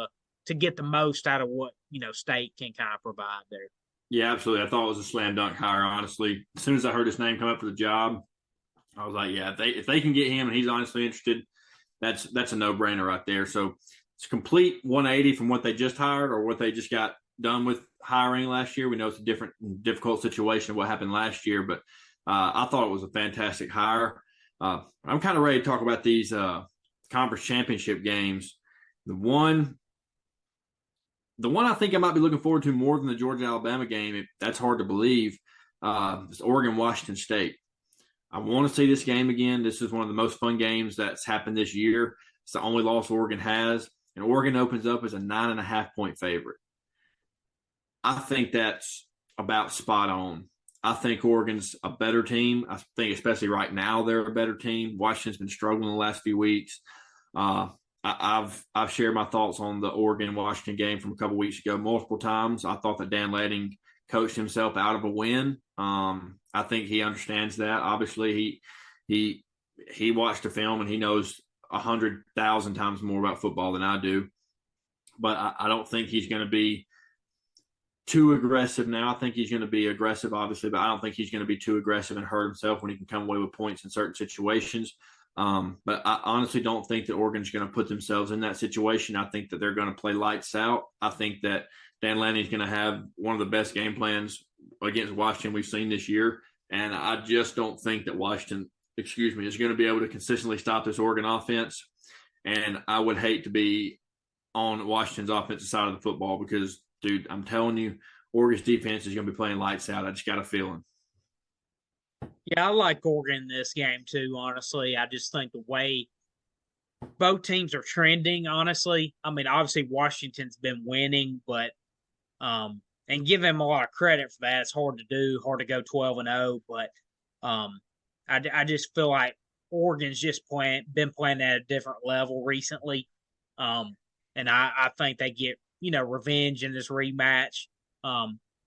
to get the most out of what, State can kind of provide there. Yeah, absolutely. I thought it was a slam dunk hire, honestly. As soon as I heard his name come up for the job, I was like, yeah, if they can get him and he's honestly interested, that's a no-brainer right there. So it's a complete 180 from what they just hired or what they just got done with hiring last year. We know it's a difficult situation of what happened last year, but I thought it was a fantastic hire. I'm kind of ready to talk about these conference championship games. The one I think I might be looking forward to more than the Georgia-Alabama game, that's hard to believe, is Oregon-Washington State. I want to see this game again. This is one of the most fun games that's happened this year. It's the only loss Oregon has, and Oregon opens up as a 9.5-point favorite. I think that's about spot on. I think Oregon's a better team. I think especially right now they're a better team. Washington's been struggling the last few weeks. I've shared my thoughts on the Oregon-Washington game from a couple weeks ago multiple times. I thought that Dan Lanning coached himself out of a win. I think he understands that. Obviously, he watched the film and he knows 100,000 times more about football than I do. But I don't think he's going to be too aggressive now. I think he's going to be aggressive, obviously, but I don't think he's going to be too aggressive and hurt himself when he can come away with points in certain situations. But I honestly don't think that Oregon's going to put themselves in that situation. I think that they're going to play lights out. I think that Dan Lanning's going to have one of the best game plans against Washington we've seen this year. And I just don't think that Washington, is going to be able to consistently stop this Oregon offense. And I would hate to be on Washington's offensive side of the football because, dude, I'm telling you, Oregon's defense is going to be playing lights out. I just got a feeling. Yeah, I like Oregon in this game too, honestly. I just think the way both teams are trending, honestly. I mean, obviously Washington's been winning, but and give them a lot of credit for that. It's hard to do, hard to go 12-0, but I just feel like Oregon's just been playing at a different level recently. And I think they get, revenge in this rematch.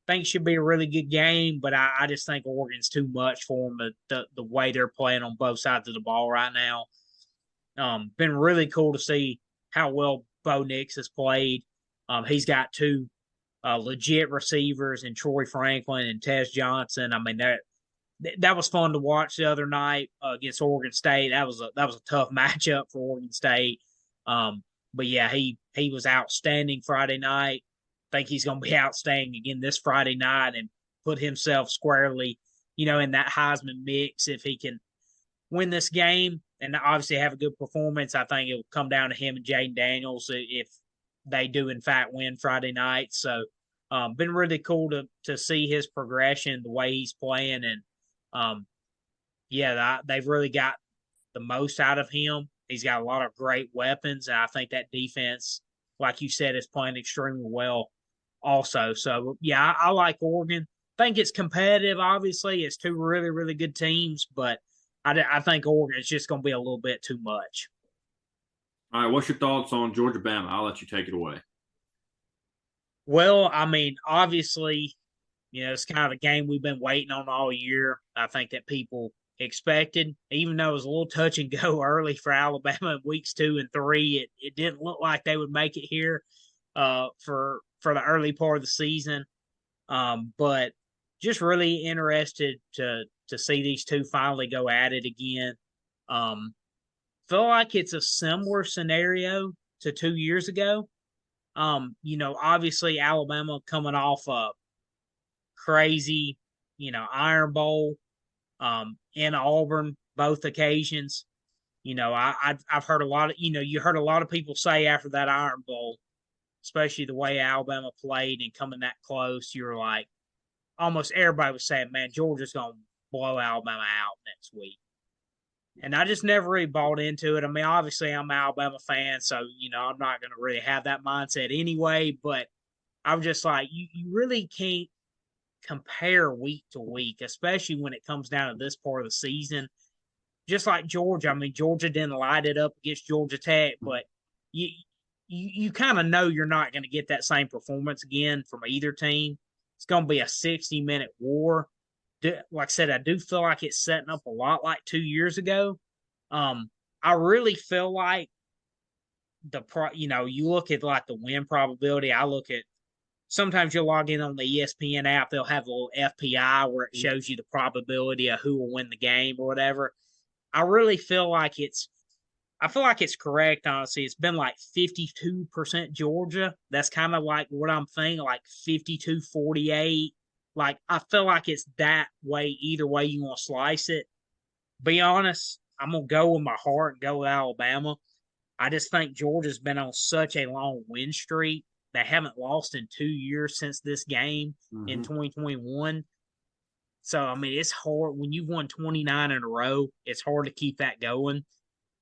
Think it should be a really good game, but I just think Oregon's too much for them, the way they're playing on both sides of the ball right now. Been really cool to see how well Bo Nix has played. He's got two legit receivers in Troy Franklin and Tez Johnson. I mean, that was fun to watch the other night against Oregon State. That was a tough matchup for Oregon State. But yeah, he was outstanding Friday night. I think he's going to be outstanding again this Friday night and put himself squarely, in that Heisman mix. If he can win this game and obviously have a good performance, I think it will come down to him and Jaden Daniels if they do in fact win Friday night. So, been really cool to see his progression, the way he's playing, and they've really got the most out of him. He's got a lot of great weapons, and I think that defense, like you said, is playing extremely well also. So, yeah, I like Oregon. I think it's competitive, obviously. It's two really, really good teams, but I think Oregon is just going to be a little bit too much. All right, what's your thoughts on Georgia-Bama? I'll let you take it away. Well, I mean, obviously, it's kind of a game we've been waiting on all year. I think that people expected, even though it was a little touch and go early for Alabama in weeks 2 and 3, it didn't look like they would make it here for the early part of the season. But just really interested to see these two finally go at it again. Feel like it's a similar scenario to 2 years ago. Obviously Alabama coming off a crazy, Iron Bowl in Auburn both occasions. I've heard a lot of, you heard a lot of people say after that Iron Bowl, especially the way Alabama played and coming that close, you were like, almost everybody was saying, man, Georgia's going to blow Alabama out next week. And I just never really bought into it. I mean, obviously I'm an Alabama fan, so, I'm not going to really have that mindset anyway, but I'm just like, you really can't compare week to week, especially when it comes down to this part of the season. Just like Georgia, I mean, Georgia didn't light it up against Georgia Tech, but you kind of know you're not going to get that same performance again from either team. It's going to be a 60-minute war. Like I said, I do feel like it's setting up a lot like 2 years ago. I really feel like you look at like the win probability. I look at sometimes you'll log in on the ESPN app. They'll have a little FPI where it shows you the probability of who will win the game or whatever. I really feel like it's I feel like it's correct, honestly. It's been like 52% Georgia. That's kind of like what I'm thinking, like 52-48. Like, I feel like it's that way, either way you want to slice it. Be honest, I'm going to go with my heart and go with Alabama. I just think Georgia's been on such a long win streak. They haven't lost in 2 years since this game in Mm-hmm. 2021. So, I mean, it's hard. When you've won 29 in a row, it's hard to keep that going.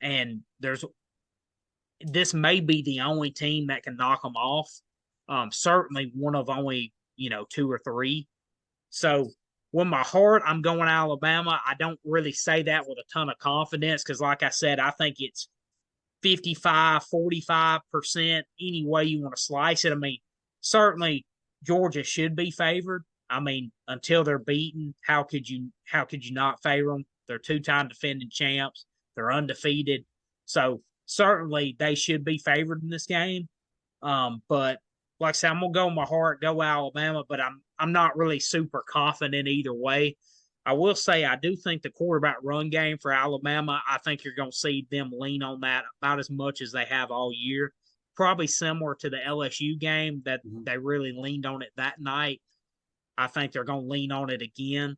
And this may be the only team that can knock them off. Certainly one of only, two or three. So with my heart, I'm going Alabama. I don't really say that with a ton of confidence because, like I said, I think it's 55-45%, any way you want to slice it. I mean, certainly Georgia should be favored. I mean, until they're beaten, how could you not favor them? They're two-time defending champs. They're undefeated. So certainly they should be favored in this game. But like I said, I'm gonna go with my heart, go Alabama, but I'm not really super confident either way. I will say I do think the quarterback run game for Alabama, I think you're going to see them lean on that about as much as they have all year. Probably similar to the LSU game that Mm-hmm. they really leaned on it that night. I think they're going to lean on it again.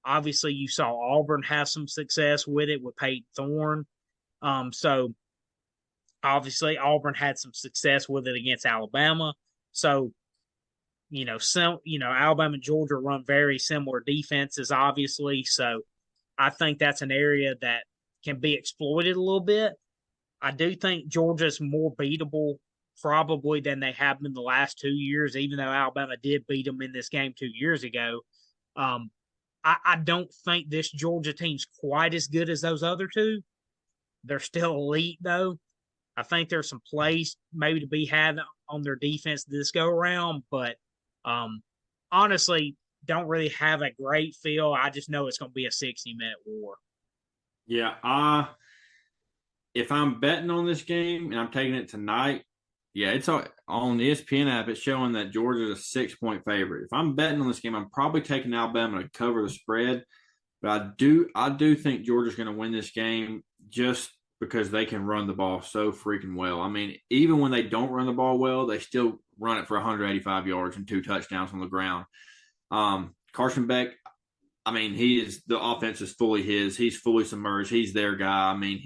Obviously, you saw Auburn have some success with it with Peyton Thorne. So obviously Auburn had some success with it against Alabama. So Alabama and Georgia run very similar defenses, obviously. So I think that's an area that can be exploited a little bit. I do think Georgia's more beatable probably than they have been the last 2 years, even though Alabama did beat them in this game 2 years ago. Um, I don't think this Georgia team's quite as good as those other two. They're still elite, though. I think there's some plays maybe to be had on their defense this go around, but um, honestly, don't really have a great feel. I just know it's going to be a 60-minute war. Yeah, if I'm betting on this game and I'm taking it tonight, yeah, it's on the ESPN app. It's showing that Georgia's a 6-point favorite. If I'm betting on this game, I'm probably taking Alabama to cover the spread. But I do think Georgia's going to win this game just because they can run the ball so freaking well. I mean, even when they don't run the ball well, they still run it for 185 yards and 2 touchdowns on the ground. Carson Beck, I mean, the offense is fully his. He's fully submerged. He's their guy. I mean,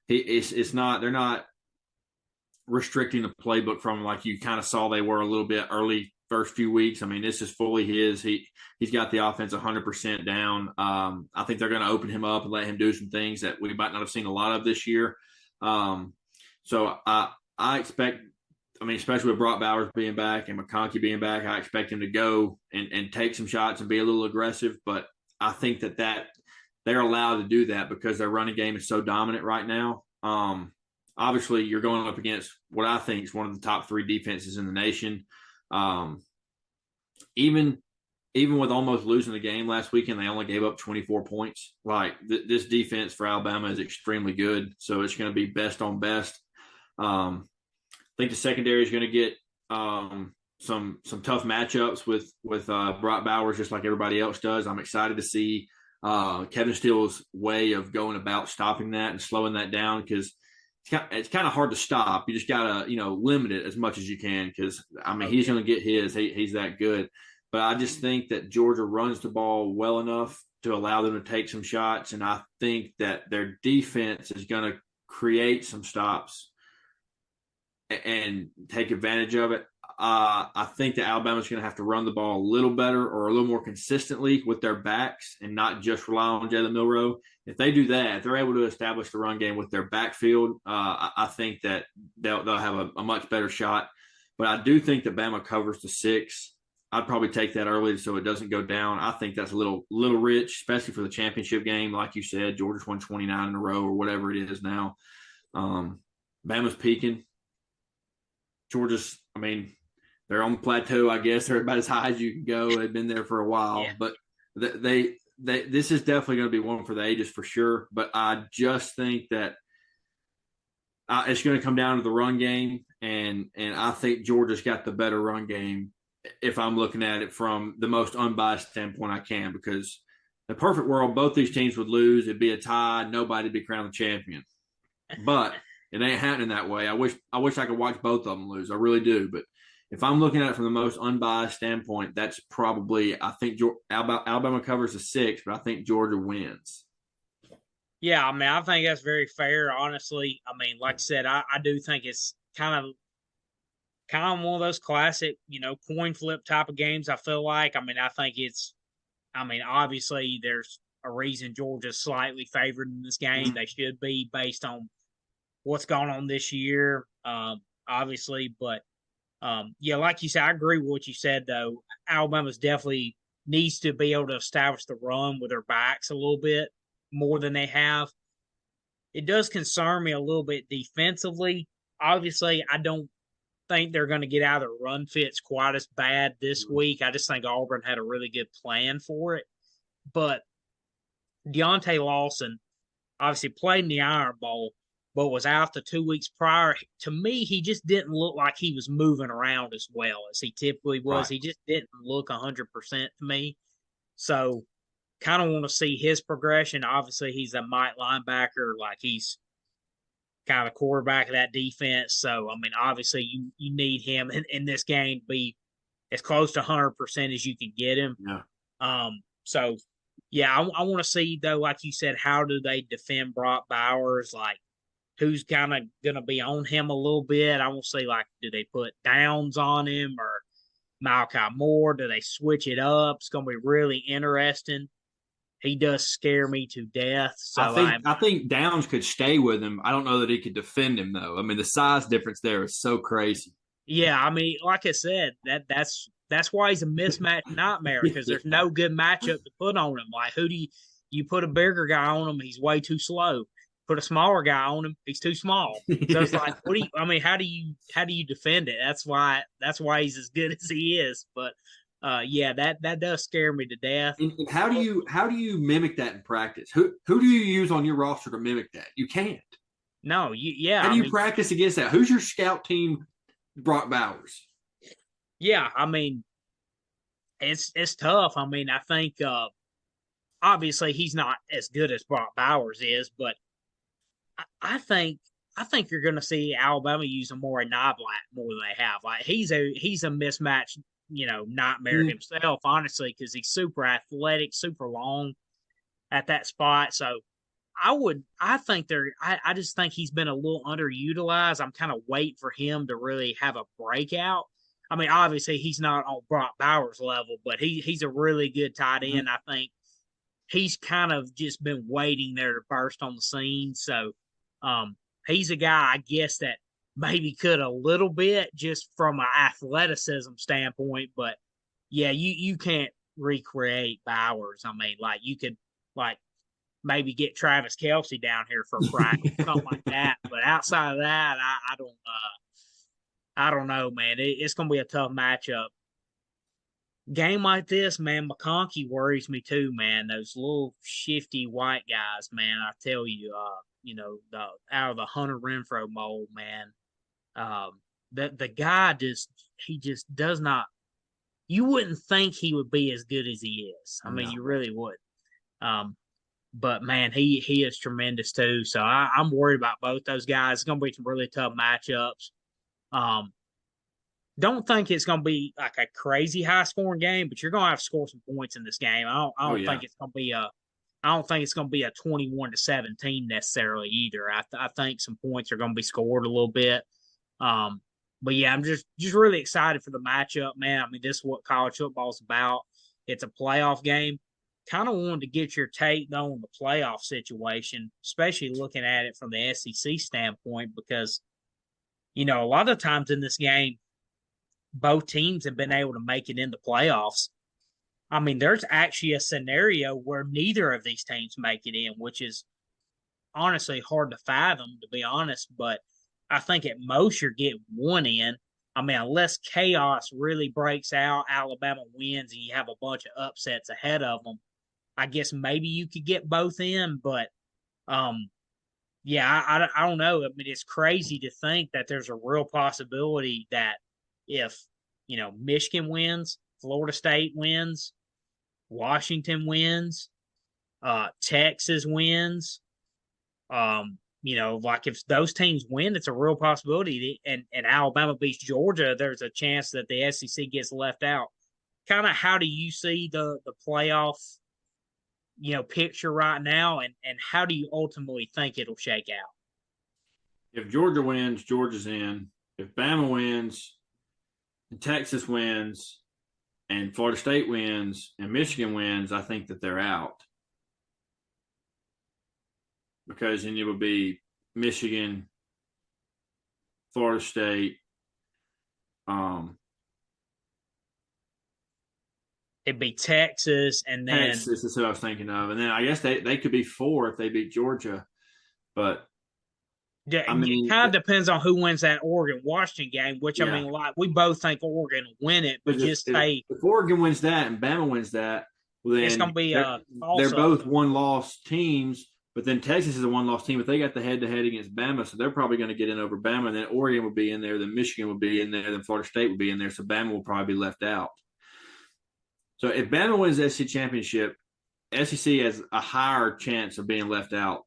they're not restricting the playbook from him like you kind of saw they were a little bit early first few weeks. I mean, this is fully his. He's got the offense 100% down. I think they're going to open him up and let him do some things that we might not have seen a lot of this year. So I expect, I mean, especially with Brock Bowers being back and McConkey being back, I expect him to go and take some shots and be a little aggressive. But I think that they're allowed to do that because their running game is so dominant right now. Obviously, you're going up against what I think is one of the top 3 defenses in the nation. Even with almost losing the game last weekend, they only gave up 24 points. Like this defense for Alabama is extremely good, so it's going to be best on best. I think the secondary is going to get some tough matchups with Brock Bowers, just like everybody else does. I'm excited to see Kevin Steele's way of going about stopping that and slowing that down because it's kind of hard to stop. You just got to, limit it as much as you can because, I mean, he's going to get his. He's that good. But I just think that Georgia runs the ball well enough to allow them to take some shots, and I think that their defense is going to create some stops and take advantage of it. I think that Alabama's going to have to run the ball a little better or a little more consistently with their backs and not just rely on Jalen Milroe. If they do that, if they're able to establish the run game with their backfield, I think that they'll have a much better shot. But I do think that Bama covers the 6. I'd probably take that early so it doesn't go down. I think that's a little rich, especially for the championship game. Like you said, Georgia's won 29 in a row or whatever it is now. Bama's peaking. Georgia's, I mean, they're on the plateau, I guess. They're about as high as you can go. They've been there for a while. Yeah. But this is definitely going to be one for the ages for sure. But I just think that it's going to come down to the run game. And I think Georgia's got the better run game if I'm looking at it from the most unbiased standpoint I can, because in a perfect world, both these teams would lose. It'd be a tie. Nobody'd be crowned the champion. but it ain't happening that way. I wish I could watch both of them lose. I really do. But if I'm looking at it from the most unbiased standpoint, that's probably, I think Alabama covers the 6, but I think Georgia wins. Yeah, I mean, I think that's very fair, honestly. I mean, like I said, I do think it's kind of one of those classic, coin flip type of games. I feel like. I mean, obviously there's a reason Georgia's slightly favored in this game. Mm-hmm. They should be based on what's gone on this year, obviously. But yeah, like you said, I agree with what you said. Though Alabama's definitely needs to be able to establish the run with their backs a little bit more than they have. It does concern me a little bit defensively. Obviously, I don't think they're going to get out of the run fits quite as bad this week. I just think Auburn had a really good plan for it. But Deontay Lawson obviously played in the Iron Bowl, but was out the 2 weeks prior. To me, he just didn't look like he was moving around as well as he typically was. Right. He just didn't look 100% to me. So kind of want to see his progression. Obviously, he's a might linebacker. Like he's kind of quarterback of that defense. So, I mean, obviously you need him in this game to be as close to 100% as you can get him. Yeah. So, yeah, I want to see, though, like you said, how do they defend Brock Bowers? Like, who's kind of going to be on him a little bit? I want to see, like, do they put Downs on him or Malachi Moore? Do they switch it up? It's going to be really interesting. He does scare me to death. So I think Downs could stay with him. I don't know that he could defend him though. I mean, the size difference there is so crazy. yeah, I mean, like I said, that's why he's a mismatch nightmare because there's no good matchup to put on him. Like, who do you put a bigger guy on him? He's way too slow. Put a smaller guy on him, he's too small. So it's like, how do you defend it? That's why he's as good as he is. But yeah, that does scare me to death. And how do you mimic that in practice? Who do you use on your roster to mimic that? You can't. No, yeah. How do you practice against that? Who's your scout team? Brock Bowers. Yeah, I mean, it's tough. I mean, I think obviously he's not as good as Brock Bowers is, but I think you're going to see Alabama use him more in Knobloch more than they have. Like he's a mismatch, nightmare himself, honestly, because he's super athletic, super long at that spot. So I just think he's been a little underutilized. I'm kind of waiting for him to really have a breakout. I mean, obviously he's not on Brock Bowers level, but he's a really good tight end. I think he's kind of just been waiting there to burst on the scene. So he's a guy, I guess, that maybe could a little bit just from an athleticism standpoint. But yeah, you can't recreate Bowers. I mean, like you could maybe get Travis Kelce down here for a practice, something like that. But outside of that, I don't know, man. It's going to be a tough matchup. Game like this, man, McConkey worries me too, man. Those little shifty white guys, man. I tell you, out of the Hunter Renfro mold, man. The guy he just does not. You wouldn't think he would be as good as he is. I mean, you really would. But man, he is tremendous too. So I'm worried about both those guys. It's going to be some really tough matchups. Don't think it's going to be like a crazy high scoring game, but you're going to have to score some points in this game. I don't think it's going to be a 21-17 necessarily either. I think some points are going to be scored a little bit. But yeah, I'm just really excited for the matchup, man. I mean, this is what college football is about. It's a playoff game. Kind of wanted to get your take though on the playoff situation, especially looking at it from the SEC standpoint, because a lot of times in this game, both teams have been able to make it into playoffs. I mean, there's actually a scenario where neither of these teams make it in, which is honestly hard to fathom, to be honest. But I think at most you're getting one in. I mean, unless chaos really breaks out, Alabama wins, and you have a bunch of upsets ahead of them, I guess maybe you could get both in. But, yeah, I don't know. I mean, it's crazy to think that there's a real possibility that if, Michigan wins, Florida State wins, Washington wins, Texas wins, like if those teams win, it's a real possibility. And Alabama beats Georgia, there's a chance that the SEC gets left out. Kind of how do you see the playoff, picture right now, and how do you ultimately think it'll shake out? If Georgia wins, Georgia's in. If Bama wins, and Texas wins, and Florida State wins, and Michigan wins, I think that they're out. Because then it would be Michigan, Florida State. It'd be Texas, and then Texas is who I was thinking of, and then I guess they could be 4 if they beat Georgia, but I mean, it kind of depends on who wins that Oregon-Washington game. Which I mean, like we both think Oregon will win it, but if Oregon wins that and Bama wins that, well, then it's going to be they're both one-loss teams. But then Texas is a one-loss team, but they got the head-to-head against Bama, so they're probably going to get in over Bama. And then Oregon would be in there, then Michigan would be in there, then Florida State would be in there, so Bama will probably be left out. So if Bama wins the SEC championship, SEC has a higher chance of being left out.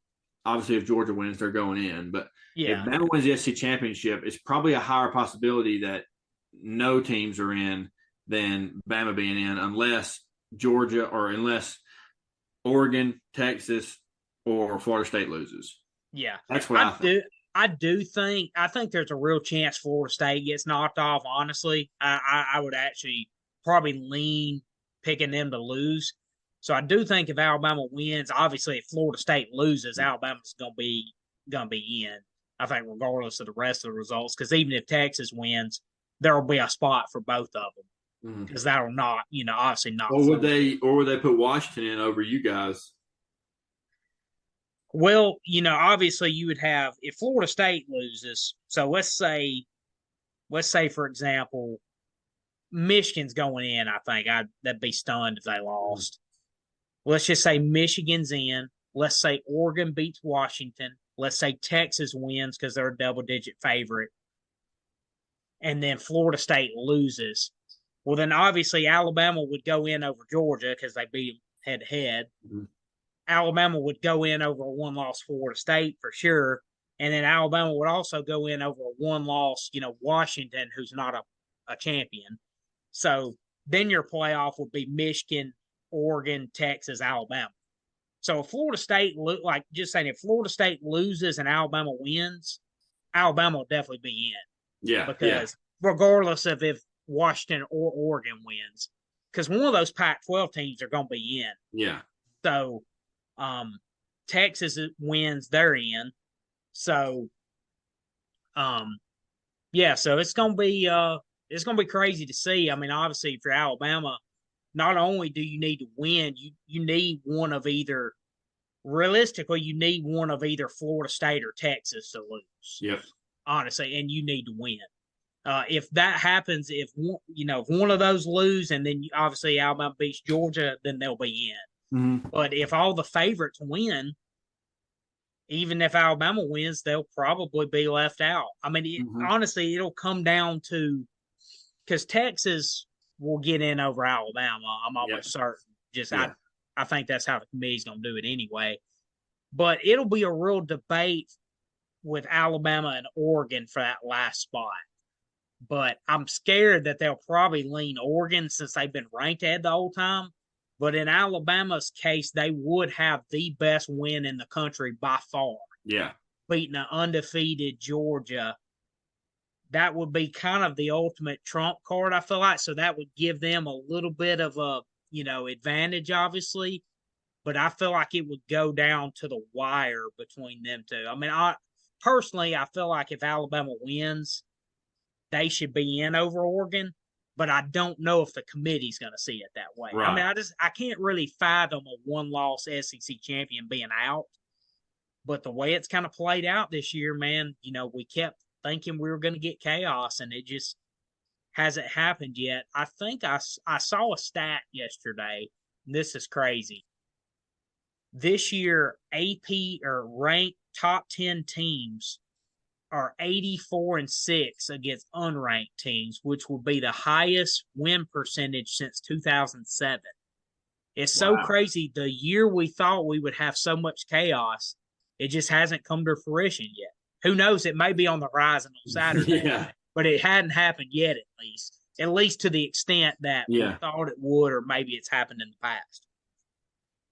Obviously, if Georgia wins, they're going in. But if Bama wins the SEC championship, it's probably a higher possibility that no teams are in than Bama being in, unless Georgia or unless Oregon, Texas, or Florida State loses. Yeah. That's what I think. I think there's a real chance Florida State gets knocked off, honestly. I would actually probably lean picking them to lose. So I do think if Alabama wins, obviously if Florida State loses, Alabama's gonna be in. I think regardless of the rest of the results, because even if Texas wins, there will be a spot for both of them because that'll not, obviously not. Or would they put Washington in over you guys? Well, obviously you would have if Florida State loses. So let's say for example, Michigan's going in. I think that'd be stunned if they lost. Let's just say Michigan's in. Let's say Oregon beats Washington. Let's say Texas wins because they're a double-digit favorite. And then Florida State loses. Well, then obviously Alabama would go in over Georgia because they beat them head-to-head. Mm-hmm. Alabama would go in over a one-loss Florida State for sure. And then Alabama would also go in over a one-loss, Washington, who's not a champion. So then your playoff would be Michigan, Oregon, Texas, Alabama. So if Florida State, if Florida State loses and Alabama wins, Alabama will definitely be in. Yeah. Because regardless of if Washington or Oregon wins, because one of those Pac-12 teams are going to be in. Yeah. So Texas wins, they're in. So, so it's going to be crazy to see. I mean, obviously, if you're Alabama, not only do you need to win, you need one of either. Realistically, you need one of either Florida State or Texas to lose. Yep. Honestly, and you need to win. If that happens, if one of those lose, and then obviously Alabama beats Georgia, then they'll be in. Mm-hmm. But if all the favorites win, even if Alabama wins, they'll probably be left out. I mean, honestly, it'll come down to because Texas will get in over Alabama. I'm almost certain. I think that's how the committee's going to do it anyway. But it'll be a real debate with Alabama and Oregon for that last spot. But I'm scared that they'll probably lean Oregon since they've been ranked ahead the whole time. But in Alabama's case, they would have the best win in the country by far. Yeah. Beating an undefeated Georgia. That would be kind of the ultimate trump card, I feel like. So that would give them a little bit of a, advantage, obviously. But I feel like it would go down to the wire between them two. I mean, I feel like if Alabama wins, they should be in over Oregon. But I don't know if the committee's going to see it that way. Right. I mean, I can't really fathom a one-loss SEC champion being out. But the way it's kind of played out this year, man, we kept thinking we were going to get chaos, and it just hasn't happened yet. I think I saw a stat yesterday, and this is crazy. This year, AP or ranked top 10 teams are 84-6 against unranked teams, which will be the highest win percentage since 2007. It's so crazy. The year we thought we would have so much chaos It just hasn't come to fruition yet. Who knows? It may be on the horizon on Saturday, Yeah. but it hadn't happened yet, at least to the extent that we Yeah. thought it would, or maybe it's happened in the past.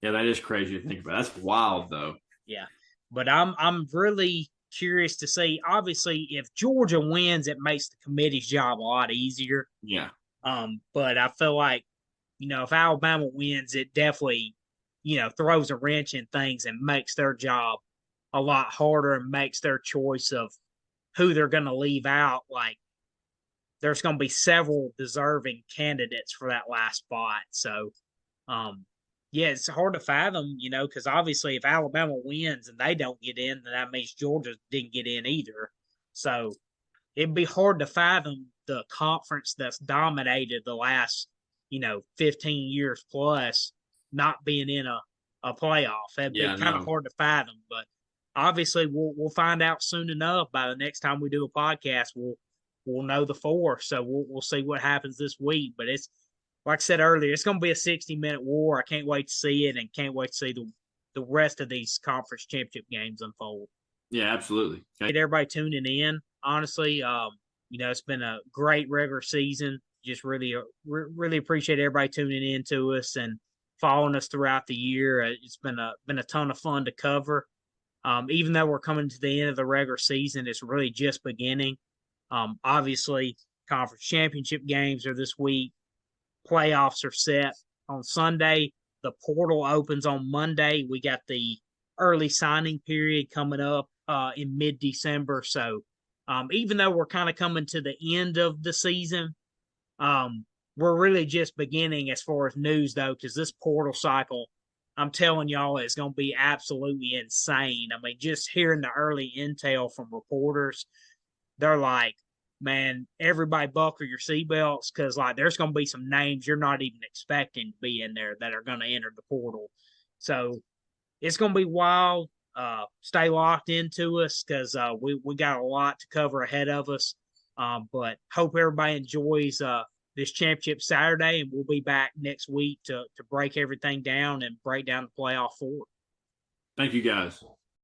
Yeah, that is crazy to think about. That's wild, though. Yeah, but I'm really curious to see. Obviously, if Georgia wins, it makes the committee's job a lot easier. Yeah. But I feel like, if Alabama wins, it definitely, throws a wrench in things and makes their job a lot harder and makes their choice of who they're going to leave out. Like, there's going to be several deserving candidates for that last spot. So, yeah, it's hard to fathom, because obviously if Alabama wins and they don't get in, then that means Georgia didn't get in either. So it'd be hard to fathom the conference that's dominated the last, 15 years plus not being in a playoff. It'd be kind of hard to fathom, but obviously we'll find out soon enough. By the next time we do a podcast, we'll know the four. So we'll see what happens this week. But it's, like I said earlier, it's going to be a 60-minute war. I can't wait to see it, and can't wait to see the rest of these conference championship games unfold. Yeah, absolutely. Get everybody tuning in. Honestly, it's been a great regular season. Just really appreciate everybody tuning in to us and following us throughout the year. It's been a ton of fun to cover. Even though we're coming to the end of the regular season, it's really just beginning. Obviously, conference championship games are this week. Playoffs are set on Sunday. The portal opens on Monday. We got the early signing period coming up in mid-December. So even though we're kind of coming to the end of the season, we're really just beginning as far as news, though, because this portal cycle, I'm telling y'all, is going to be absolutely insane. I mean, just hearing the early intel from reporters, they're like, man, everybody buckle your seatbelts, because there's going to be some names you're not even expecting to be in there that are going to enter the portal. So it's going to be wild. Stay locked into us, because we got a lot to cover ahead of us. But hope everybody enjoys this championship Saturday, and we'll be back next week to break everything down and break down the playoff forward. Thank you, guys.